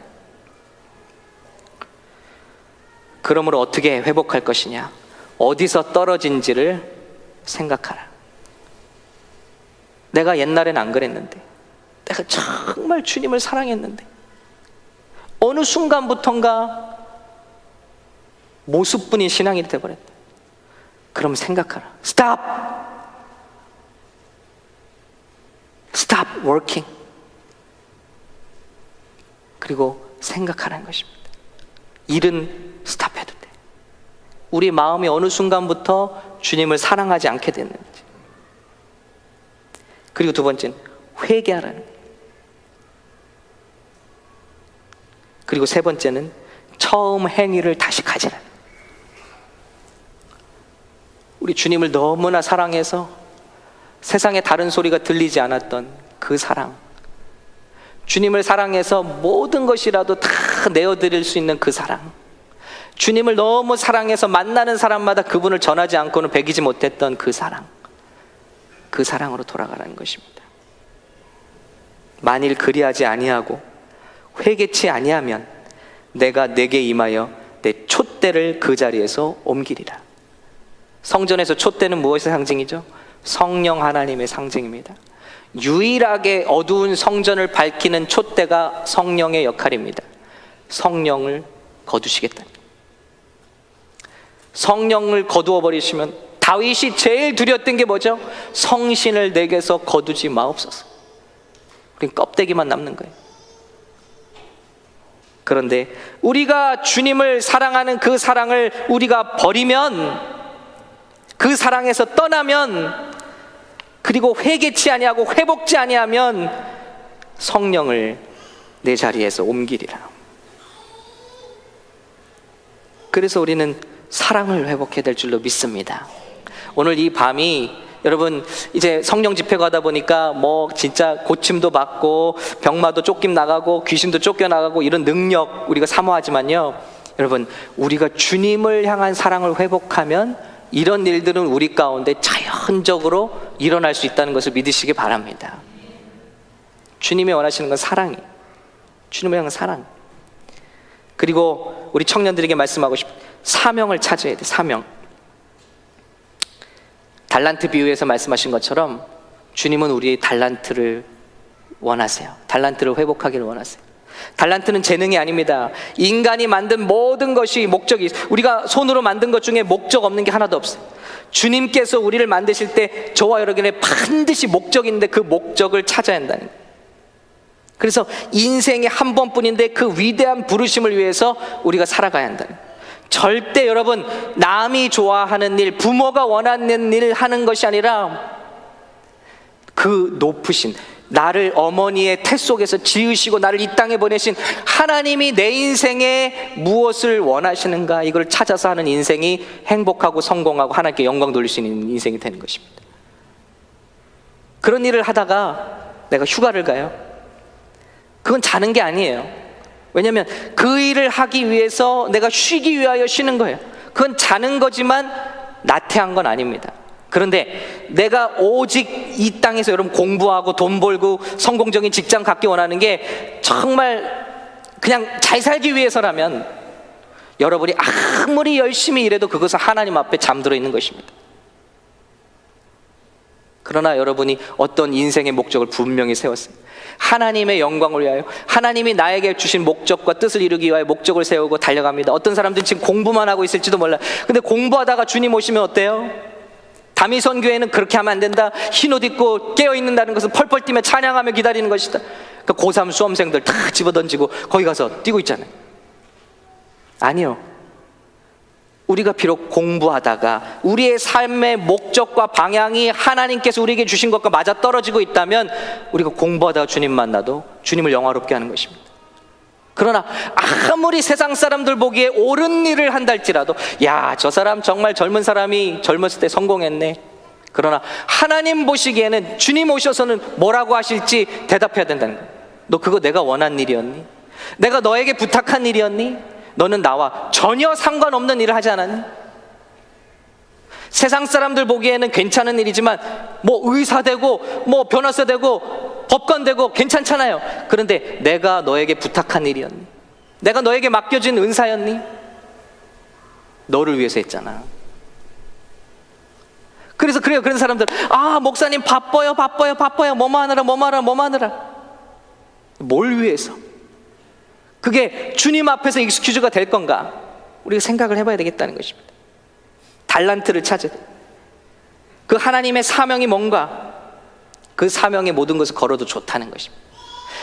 그러므로 어떻게 회복할 것이냐? 어디서 떨어진지를 생각하라. 내가 옛날엔 안 그랬는데, 내가 정말 주님을 사랑했는데 어느 순간부턴가 모습뿐인 신앙이 되어버렸다. 그럼 생각하라. Stop! Stop working. 그리고 생각하라는 것입니다. 일은 스탑해도 돼. 우리 마음이 어느 순간부터 주님을 사랑하지 않게 됐는지. 그리고 두 번째는 회개하라는 거예요. 그리고 세 번째는 처음 행위를 다시 가지라. 우리 주님을 너무나 사랑해서 세상에 다른 소리가 들리지 않았던 그 사랑, 주님을 사랑해서 모든 것이라도 다 내어드릴 수 있는 그 사랑, 주님을 너무 사랑해서 만나는 사람마다 그분을 전하지 않고는 배기지 못했던 그 사랑, 그 사랑으로 돌아가라는 것입니다. 만일 그리하지 아니하고 회개치 아니하면 내가 내게 임하여 내 촛대를 그 자리에서 옮기리라. 성전에서 촛대는 무엇의 상징이죠? 성령 하나님의 상징입니다. 유일하게 어두운 성전을 밝히는 촛대가 성령의 역할입니다. 성령을 거두시겠다. 성령을 거두어 버리시면 다윗이 제일 두려웠던 게 뭐죠? 성신을 내게서 거두지 마옵소서. 우린 껍데기만 남는 거예요. 그런데 우리가 주님을 사랑하는 그 사랑을 우리가 버리면, 그 사랑에서 떠나면, 그리고 회개치 아니하고 회복지 아니하면 성령을 내 자리에서 옮기리라. 그래서 우리는 사랑을 회복해야 될 줄로 믿습니다. 오늘 이 밤이 여러분 이제 성령 집회 가다 보니까 뭐 진짜 고침도 받고 병마도 쫓김 나가고 귀신도 쫓겨나가고 이런 능력 우리가 사모하지만요, 여러분 우리가 주님을 향한 사랑을 회복하면 이런 일들은 우리 가운데 자연적으로 일어날 수 있다는 것을 믿으시기 바랍니다. 주님이 원하시는 건 사랑이에요. 주님을 향한 사랑. 그리고 우리 청년들에게 말씀하고 싶은 사명을 찾아야 돼. 사명. 달란트 비유에서 말씀하신 것처럼 주님은 우리의 달란트를 원하세요. 달란트를 회복하기를 원하세요. 달란트는 재능이 아닙니다. 인간이 만든 모든 것이 목적이, 우리가 손으로 만든 것 중에 목적 없는 게 하나도 없어요. 주님께서 우리를 만드실 때 저와 여러분에 반드시 목적이 있는데 그 목적을 찾아야 한다는 거예요. 그래서 인생에 한 번뿐인데 그 위대한 부르심을 위해서 우리가 살아가야 한다는 거예요. 절대 여러분 남이 좋아하는 일, 부모가 원하는 일을 하는 것이 아니라 그 높으신, 나를 어머니의 태 속에서 지으시고 나를 이 땅에 보내신 하나님이 내 인생에 무엇을 원하시는가, 이걸 찾아서 하는 인생이 행복하고 성공하고 하나님께 영광 돌릴 수 있는 인생이 되는 것입니다. 그런 일을 하다가 내가 휴가를 가요. 그건 자는 게 아니에요. 왜냐하면 그 일을 하기 위해서 내가 쉬기 위하여 쉬는 거예요. 그건 자는 거지만 나태한 건 아닙니다. 그런데 내가 오직 이 땅에서 여러분 공부하고 돈 벌고 성공적인 직장 갖기 원하는 게 정말 그냥 잘 살기 위해서라면 여러분이 아무리 열심히 일해도 그것은 하나님 앞에 잠들어 있는 것입니다. 그러나 여러분이 어떤 인생의 목적을 분명히 세웠어요. 하나님의 영광을 위하여, 하나님이 나에게 주신 목적과 뜻을 이루기 위하여 목적을 세우고 달려갑니다. 어떤 사람들은 지금 공부만 하고 있을지도 몰라요. 근데 공부하다가 주님 오시면 어때요? 다미선 교회는 그렇게 하면 안 된다. 흰옷 입고 깨어있는다는 것은 펄펄 뛰며 찬양하며 기다리는 것이다. 그러니까 고3 수험생들 다 집어던지고 거기 가서 뛰고 있잖아요. 아니요. 우리가 비록 공부하다가 우리의 삶의 목적과 방향이 하나님께서 우리에게 주신 것과 맞아떨어지고 있다면 우리가 공부하다가 주님 만나도 주님을 영화롭게 하는 것입니다. 그러나 아무리 세상 사람들 보기에 옳은 일을 한다 할지라도 야, 저 사람 정말 젊은 사람이 젊었을 때 성공했네. 그러나 하나님 보시기에는 주님 오셔서는 뭐라고 하실지 대답해야 된다는 거예요. 너 그거 내가 원한 일이었니? 내가 너에게 부탁한 일이었니? 너는 나와 전혀 상관없는 일을 하지 않았니? 세상 사람들 보기에는 괜찮은 일이지만 뭐 의사 되고 뭐 변호사 되고 법관 되고 괜찮잖아요. 그런데 내가 너에게 부탁한 일이었니? 내가 너에게 맡겨진 은사였니? 너를 위해서 했잖아. 그래서 그래요. 그런 사람들, 아 목사님 바빠요 뭐만 하느라. 뭘 위해서? 그게 주님 앞에서 익스큐즈가 될 건가? 우리가 생각을 해봐야 되겠다는 것입니다. 달란트를 찾아야 돼. 그 하나님의 사명이 뭔가, 그 사명의 모든 것을 걸어도 좋다는 것입니다.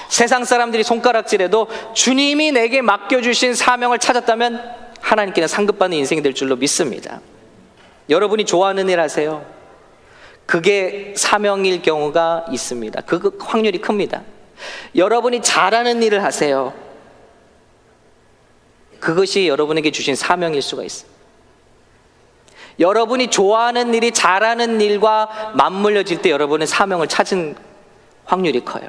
세상 사람들이 손가락질해도 주님이 내게 맡겨주신 사명을 찾았다면 하나님께는 상급받는 인생이 될 줄로 믿습니다. 여러분이 좋아하는 일 하세요. 그게 사명일 경우가 있습니다. 그 확률이 큽니다. 여러분이 잘하는 일을 하세요. 그것이 여러분에게 주신 사명일 수가 있어요. 여러분이 좋아하는 일이 잘하는 일과 맞물려질 때 여러분은 사명을 찾은 확률이 커요.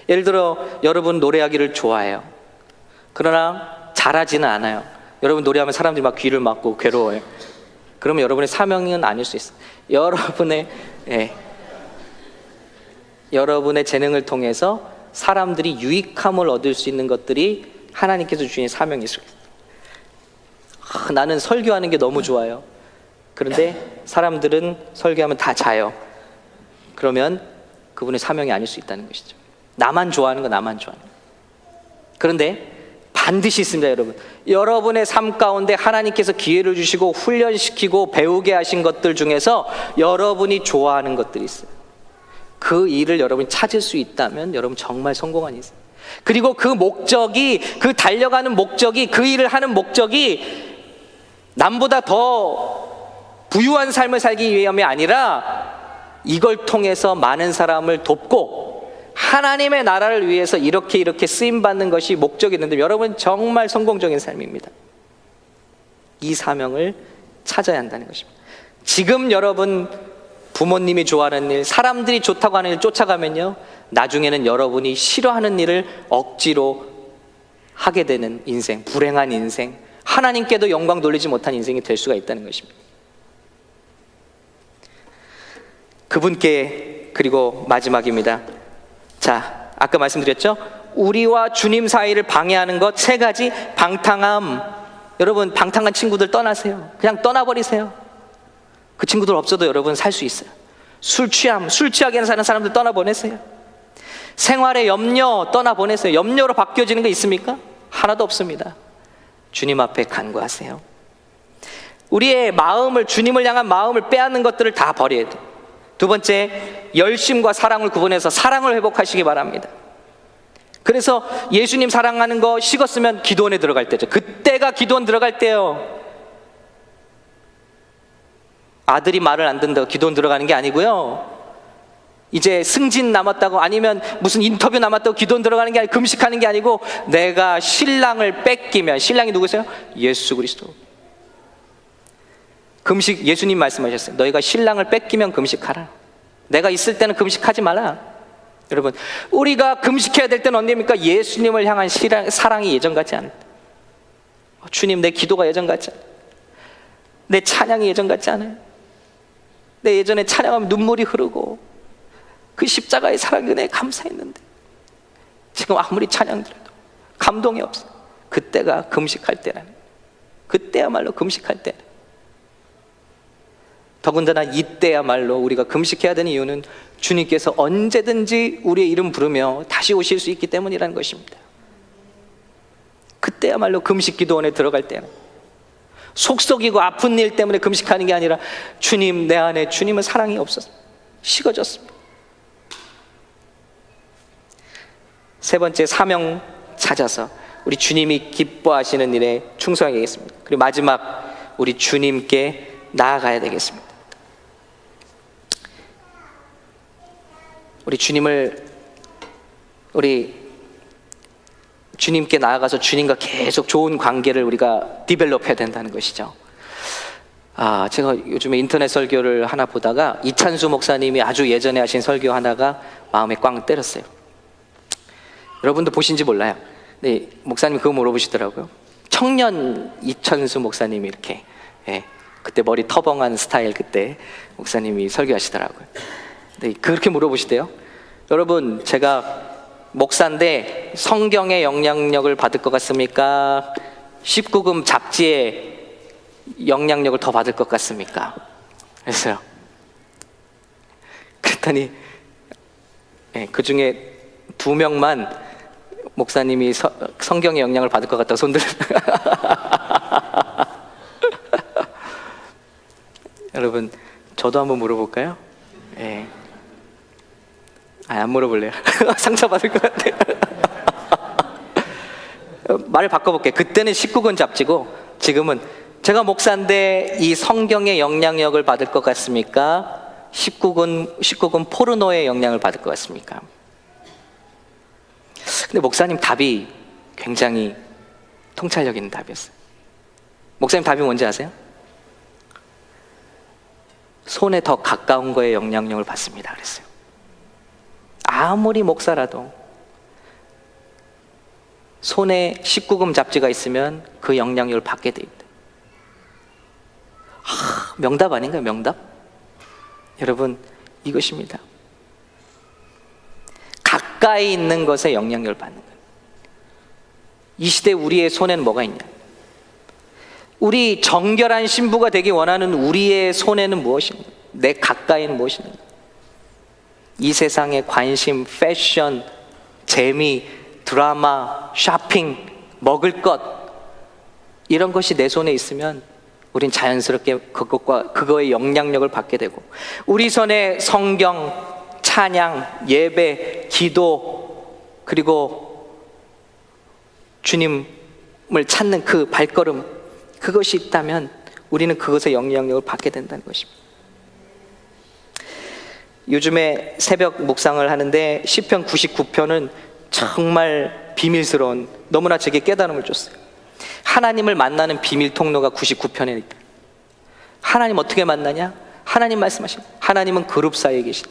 예를 들어 여러분 노래하기를 좋아해요. 그러나 잘하지는 않아요. 여러분 노래하면 사람들이 막 귀를 막고 괴로워요. 그러면 여러분의 사명은 아닐 수 있어요. 여러분의 재능을 통해서 사람들이 유익함을 얻을 수 있는 것들이 하나님께서 주신 사명일 수 있어요. 나는 설교하는 게 너무 좋아요. 그런데 사람들은 설교하면 다 자요. 그러면 그분의 사명이 아닐 수 있다는 것이죠. 나만 좋아하는 거, 나만 좋아하는 거. 그런데 반드시 있습니다, 여러분. 여러분의 삶 가운데 하나님께서 기회를 주시고 훈련시키고 배우게 하신 것들 중에서 여러분이 좋아하는 것들이 있어요. 그 일을 여러분이 찾을 수 있다면 여러분 정말 성공한 인생. 그리고 그 목적이, 그 달려가는 목적이, 그 일을 하는 목적이 남보다 더 부유한 삶을 살기 위함이 아니라 이걸 통해서 많은 사람을 돕고 하나님의 나라를 위해서 이렇게 쓰임받는 것이 목적이 있는데 여러분 정말 성공적인 삶입니다. 이 사명을 찾아야 한다는 것입니다. 지금 여러분 부모님이 좋아하는 일, 사람들이 좋다고 하는 일 쫓아가면요, 나중에는 여러분이 싫어하는 일을 억지로 하게 되는 인생, 불행한 인생, 하나님께도 영광 돌리지 못한 인생이 될 수가 있다는 것입니다. 그분께, 그리고 마지막입니다. 자, 아까 말씀드렸죠? 우리와 주님 사이를 방해하는 것 세 가지. 방탕함. 여러분 방탕한 친구들 떠나세요. 그냥 떠나버리세요. 그 친구들 없어도 여러분 살 수 있어요. 술 취함, 술 취하게 사는 사람들 떠나보내세요. 생활의 염려 떠나보내세요. 염려로 바뀌어지는 게 있습니까? 하나도 없습니다. 주님 앞에 간구하세요. 우리의 마음을, 주님을 향한 마음을 빼앗는 것들을 다 버려야 돼요. 두 번째, 열심과 사랑을 구분해서 사랑을 회복하시기 바랍니다. 그래서 예수님 사랑하는 거 식었으면 기도원에 들어갈 때죠. 그때가 기도원 들어갈 때요. 아들이 말을 안 듣는다고 기도원 들어가는 게 아니고요, 이제 승진 남았다고 아니면 무슨 인터뷰 남았다고 기도원 들어가는 게 아니고, 금식하는 게 아니고, 내가 신랑을 뺏기면, 신랑이 누구세요? 예수 그리스도. 금식, 예수님 말씀하셨어요. 너희가 신랑을 뺏기면 금식하라. 내가 있을 때는 금식하지 말라. 여러분, 우리가 금식해야 될 때는 언제입니까? 예수님을 향한 사랑이 예전 같지 않을 때. 주님, 내 기도가 예전 같지 않아요. 내 찬양이 예전 같지 않아요. 내 예전에 찬양하면 눈물이 흐르고 그 십자가의 사랑 은혜에 감사했는데 지금 아무리 찬양 들어도 감동이 없어. 그때가 금식할 때라는, 그때야말로 금식할 때. 더군다나 이때야말로 우리가 금식해야 되는 이유는 주님께서 언제든지 우리의 이름 부르며 다시 오실 수 있기 때문이라는 것입니다. 그때야말로 금식 기도원에 들어갈 때는 속썩이고 아픈 일 때문에 금식하는 게 아니라, 주님, 내 안에 주님의 사랑이 없어서 식어졌습니다. 세 번째, 사명 찾아서 우리 주님이 기뻐하시는 일에 충성하겠습니다. 그리고 마지막, 우리 주님께 나아가야 되겠습니다. 우리 주님께 나아가서 주님과 계속 좋은 관계를 우리가 디벨롭해야 된다는 것이죠. 제가 요즘에 인터넷 설교를 하나 보다가 이찬수 목사님이 아주 예전에 하신 설교 하나가 마음에 꽝 때렸어요. 여러분도 보신지 몰라요. 네, 목사님이 그거 물어보시더라고요. 청년 이찬수 목사님이 이렇게, 그때 머리 터벙한 스타일, 그때 목사님이 설교하시더라고요. 네, 그렇게 물어보시대요. 여러분, 제가 목사인데 성경의 영향력을 받을 것 같습니까? 19금 잡지의 영향력을 더 받을 것 같습니까? 그랬어요. 그랬더니 그 중에 2명만 목사님이 성경의 영향을 받을 것 같다고 손들을 여러분, 저도 한번 물어볼까요? 안 물어볼래요. 상처받을 것 같아요. 말을 바꿔볼게요. 그때는 19금 잡지고 지금은, 제가 목사인데 이 성경의 영향력을 받을 것 같습니까? 19금 포르노의 영향을 받을 것 같습니까? 근데 목사님 답이 굉장히 통찰력 있는 답이었어요. 목사님 답이 뭔지 아세요? 손에 더 가까운 거에 영향력을 받습니다 그랬어요. 아무리 목사라도 손에 19금 잡지가 있으면 그 영향력을 받게 돼 있다. 명답 아닌가요? 명답? 여러분, 이것입니다. 가까이 있는 것에 영향력을 받는 거예요. 이 시대 우리의 손에는 뭐가 있냐? 우리 정결한 신부가 되기 원하는 우리의 손에는 무엇인가? 내 가까이는 무엇인가? 이 세상의 관심, 패션, 재미, 드라마, 쇼핑, 먹을 것, 이런 것이 내 손에 있으면 우린 자연스럽게 그거의 영향력을 받게 되고, 우리 손에 성경, 찬양, 예배, 기도, 그리고 주님을 찾는 그 발걸음, 그것이 있다면 우리는 그것의 영향력을 받게 된다는 것입니다. 요즘에 새벽 묵상을 하는데 시편 99편은 정말 비밀스러운, 너무나 제게 깨달음을 줬어요. 하나님을 만나는 비밀 통로가 99편에 있다. 하나님 어떻게 만나냐? 하나님 말씀하십니다. 하나님은 그룹 사이에 계신다.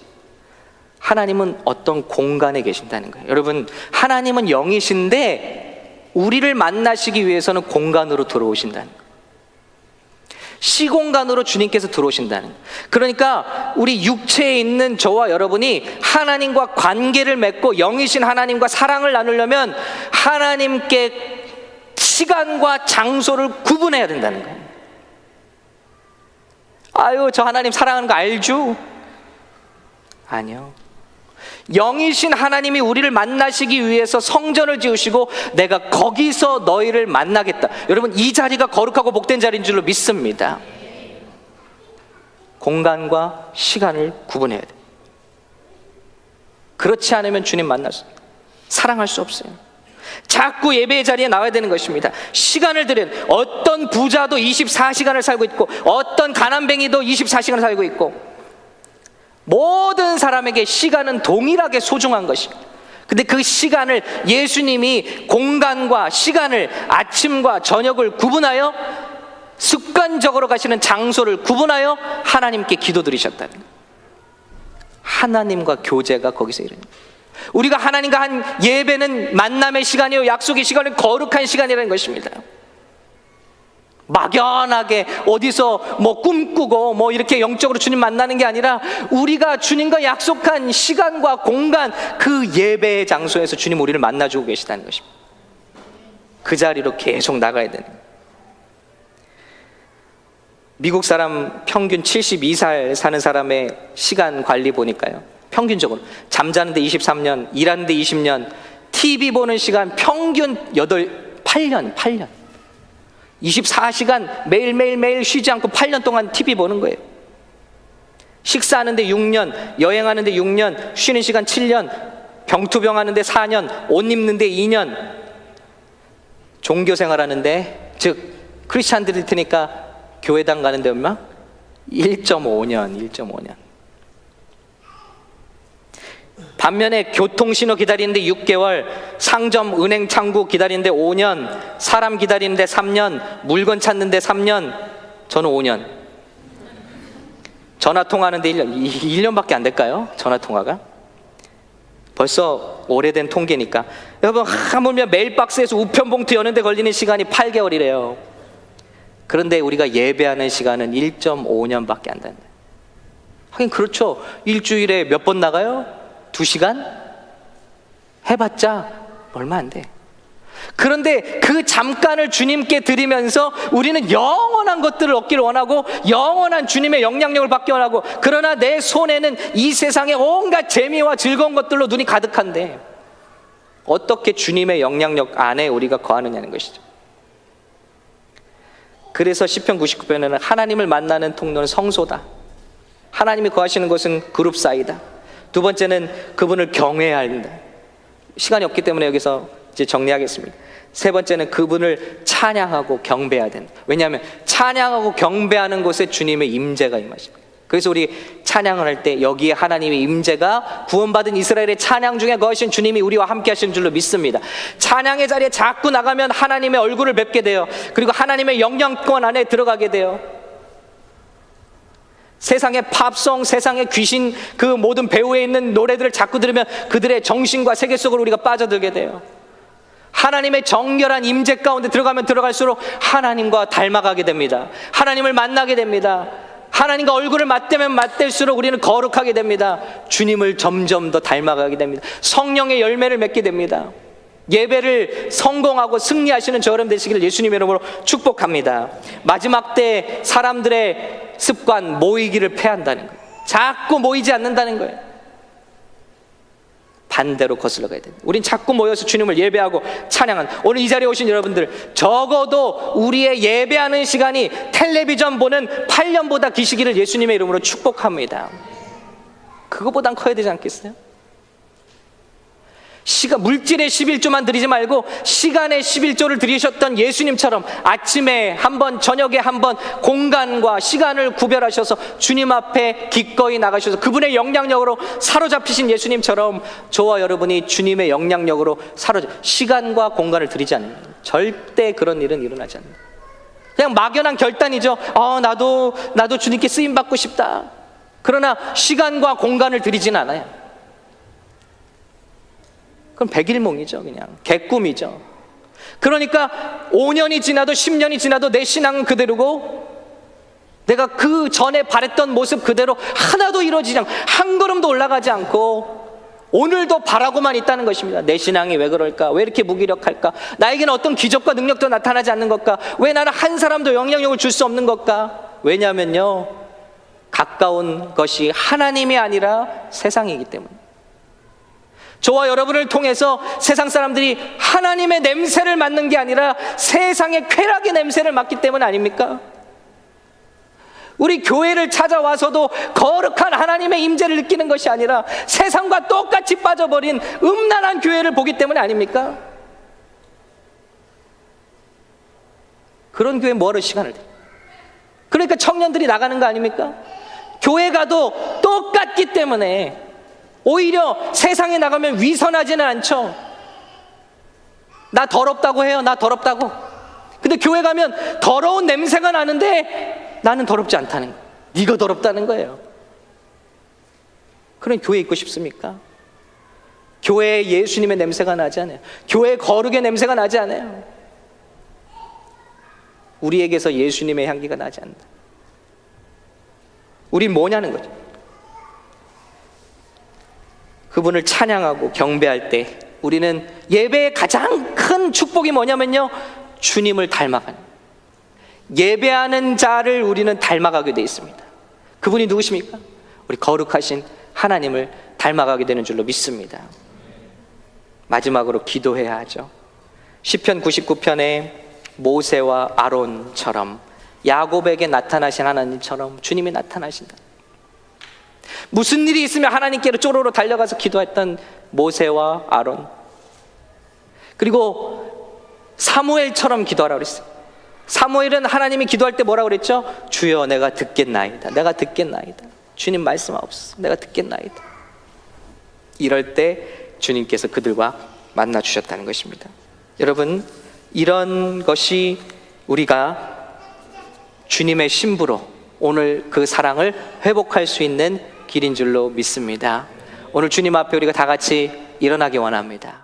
하나님은 어떤 공간에 계신다는 거예요. 여러분, 하나님은 영이신데 우리를 만나시기 위해서는 공간으로 들어오신다는 거예요. 시공간으로 주님께서 들어오신다는 거예요. 그러니까 우리 육체에 있는 저와 여러분이 하나님과 관계를 맺고 영이신 하나님과 사랑을 나누려면 하나님께 시간과 장소를 구분해야 된다는 거예요. 아유, 저 하나님 사랑하는 거 알죠? 아니요. 영이신 하나님이 우리를 만나시기 위해서 성전을 지으시고 내가 거기서 너희를 만나겠다. 여러분, 이 자리가 거룩하고 복된 자리인 줄로 믿습니다. 공간과 시간을 구분해야 돼요. 그렇지 않으면 주님 사랑할 수 없어요. 자꾸 예배의 자리에 나와야 되는 것입니다. 시간을 들여야 돼요. 어떤 부자도 24시간을 살고 있고 어떤 가난뱅이도 24시간을 살고 있고, 모든 사람에게 시간은 동일하게 소중한 것입니다. 근데 그 시간을 예수님이 공간과 시간을, 아침과 저녁을 구분하여 습관적으로 가시는 장소를 구분하여 하나님께 기도드리셨다는 거예요. 하나님과 교제가 거기서 일어납니다. 우리가 하나님과 한 예배는 만남의 시간이요, 약속의 시간은 거룩한 시간이라는 것입니다. 막연하게 어디서 뭐 꿈꾸고 뭐 이렇게 영적으로 주님 만나는 게 아니라 우리가 주님과 약속한 시간과 공간, 그 예배의 장소에서 주님 우리를 만나주고 계시다는 것입니다. 그 자리로 계속 나가야 되는 거예요. 미국 사람 평균 72살 사는 사람의 시간 관리 보니까요, 평균적으로 잠자는데 23년, 일하는데 20년, TV 보는 시간 평균 8년 24시간 매일매일 쉬지 않고 8년 동안 TV 보는 거예요. 식사하는데 6년, 여행하는데 6년, 쉬는 시간 7년, 병투병하는데 4년, 옷 입는데 2년, 종교생활하는데, 즉 크리스찬들일 테니까 교회당 가는데 얼마? 1.5년. 반면에 교통신호 기다리는데 6개월, 상점, 은행 창구 기다리는데 5년, 사람 기다리는데 3년, 물건 찾는데 3년, 저는 5년. 전화 통화하는데 1년밖에 안 될까요? 전화 통화가? 벌써 오래된 통계니까. 여러분, 하물며 메일박스에서 우편봉투 여는데 걸리는 시간이 8개월이래요. 그런데 우리가 예배하는 시간은 1.5년밖에 안 된다. 하긴 그렇죠. 일주일에 몇 번 나가요? 2시간? 해봤자 얼마 안 돼. 그런데 그 잠깐을 주님께 드리면서 우리는 영원한 것들을 얻기를 원하고 영원한 주님의 영향력을 받기 원하고, 그러나 내 손에는 이 세상의 온갖 재미와 즐거운 것들로 눈이 가득한데 어떻게 주님의 영향력 안에 우리가 거하느냐는 것이죠. 그래서 시편 99편에는 하나님을 만나는 통로는 성소다, 하나님이 거하시는 곳은 그룹 사이다, 두 번째는 그분을 경외해야 한다. 시간이 없기 때문에 여기서 이제 정리하겠습니다. 세 번째는 그분을 찬양하고 경배해야 된다. 왜냐하면 찬양하고 경배하는 곳에 주님의 임재가 임하십니다. 그래서 우리 찬양을 할 때 여기에 하나님의 임재가 구원받은 이스라엘의 찬양 중에 거하신 주님이 우리와 함께 하시는 줄로 믿습니다. 찬양의 자리에 자꾸 나가면 하나님의 얼굴을 뵙게 돼요. 그리고 하나님의 영향권 안에 들어가게 돼요. 세상의 팝송, 세상의 귀신, 그 모든 배우에 있는 노래들을 자꾸 들으면 그들의 정신과 세계 속으로 우리가 빠져들게 돼요. 하나님의 정결한 임재 가운데 들어가면 들어갈수록 하나님과 닮아가게 됩니다. 하나님을 만나게 됩니다. 하나님과 얼굴을 맞대면 맞댈수록 우리는 거룩하게 됩니다. 주님을 점점 더 닮아가게 됩니다. 성령의 열매를 맺게 됩니다. 예배를 성공하고 승리하시는 저 여러분 되시기를 예수님의 이름으로 축복합니다. 마지막 때 사람들의 습관, 모이기를 패한다는 거예요. 자꾸 모이지 않는다는 거예요. 반대로 거슬러 가야 됩니다. 우린 자꾸 모여서 주님을 예배하고 찬양하는, 오늘 이 자리에 오신 여러분들, 적어도 우리의 예배하는 시간이 텔레비전 보는 8년보다 기시기를 예수님의 이름으로 축복합니다. 그거보단 커야 되지 않겠어요? 물질의 11조만 드리지 말고 시간의 11조를 드리셨던 예수님처럼 아침에 한 번, 저녁에 한 번 공간과 시간을 구별하셔서 주님 앞에 기꺼이 나가셔서 그분의 영향력으로 사로잡히신 예수님처럼 저와 여러분이 주님의 영향력으로 시간과 공간을 드리지 않는, 절대 그런 일은 일어나지 않는다. 그냥 막연한 결단이죠. 나도 주님께 쓰임받고 싶다. 그러나 시간과 공간을 드리진 않아요. 그럼 백일몽이죠. 그냥 개꿈이죠. 그러니까 5년이 지나도 10년이 지나도 내 신앙은 그대로고, 내가 그 전에 바랬던 모습 그대로 하나도 이루어지지 않고 한 걸음도 올라가지 않고 오늘도 바라고만 있다는 것입니다. 내 신앙이 왜 그럴까? 왜 이렇게 무기력할까? 나에게는 어떤 기적과 능력도 나타나지 않는 것까? 왜 나는 한 사람도 영향력을 줄 수 없는 것까? 왜냐하면요, 가까운 것이 하나님이 아니라 세상이기 때문에. 저와 여러분을 통해서 세상 사람들이 하나님의 냄새를 맡는 게 아니라 세상의 쾌락의 냄새를 맡기 때문 아닙니까? 우리 교회를 찾아와서도 거룩한 하나님의 임재를 느끼는 것이 아니라 세상과 똑같이 빠져버린 음란한 교회를 보기 때문에 아닙니까? 그런 교회에 뭐하러 시간을 들여요? 그러니까 청년들이 나가는 거 아닙니까? 교회 가도 똑같기 때문에 오히려 세상에 나가면 위선하지는 않죠. 나 더럽다고 해요. 나 더럽다고. 근데 교회 가면 더러운 냄새가 나는데 나는 더럽지 않다는 거예요. 네가 더럽다는 거예요. 그런 교회에 있고 싶습니까? 교회에 예수님의 냄새가 나지 않아요. 교회에 거룩의 냄새가 나지 않아요. 우리에게서 예수님의 향기가 나지 않는다. 우린 뭐냐는 거죠. 그분을 찬양하고 경배할 때 우리는 예배의 가장 큰 축복이 뭐냐면요, 주님을 닮아가는, 예배하는 자를 우리는 닮아가게 되어 있습니다. 그분이 누구십니까? 우리 거룩하신 하나님을 닮아가게 되는 줄로 믿습니다. 마지막으로 기도해야 하죠. 시편 99편에 모세와 아론처럼 야곱에게 나타나신 하나님처럼 주님이 나타나신다. 무슨 일이 있으면 하나님께로 쪼로로 달려가서 기도했던 모세와 아론, 그리고 사무엘처럼 기도하라고 그랬어요. 사무엘은 하나님이 기도할 때 뭐라고 그랬죠? 주여 내가 듣겠나이다. 내가 듣겠나이다. 주님 말씀하옵소서. 내가 듣겠나이다. 이럴 때 주님께서 그들과 만나 주셨다는 것입니다. 여러분, 이런 것이 우리가 주님의 신부로 오늘 그 사랑을 회복할 수 있는 길인 줄로 믿습니다. 오늘 주님 앞에 우리가 다 같이 일어나기 원합니다.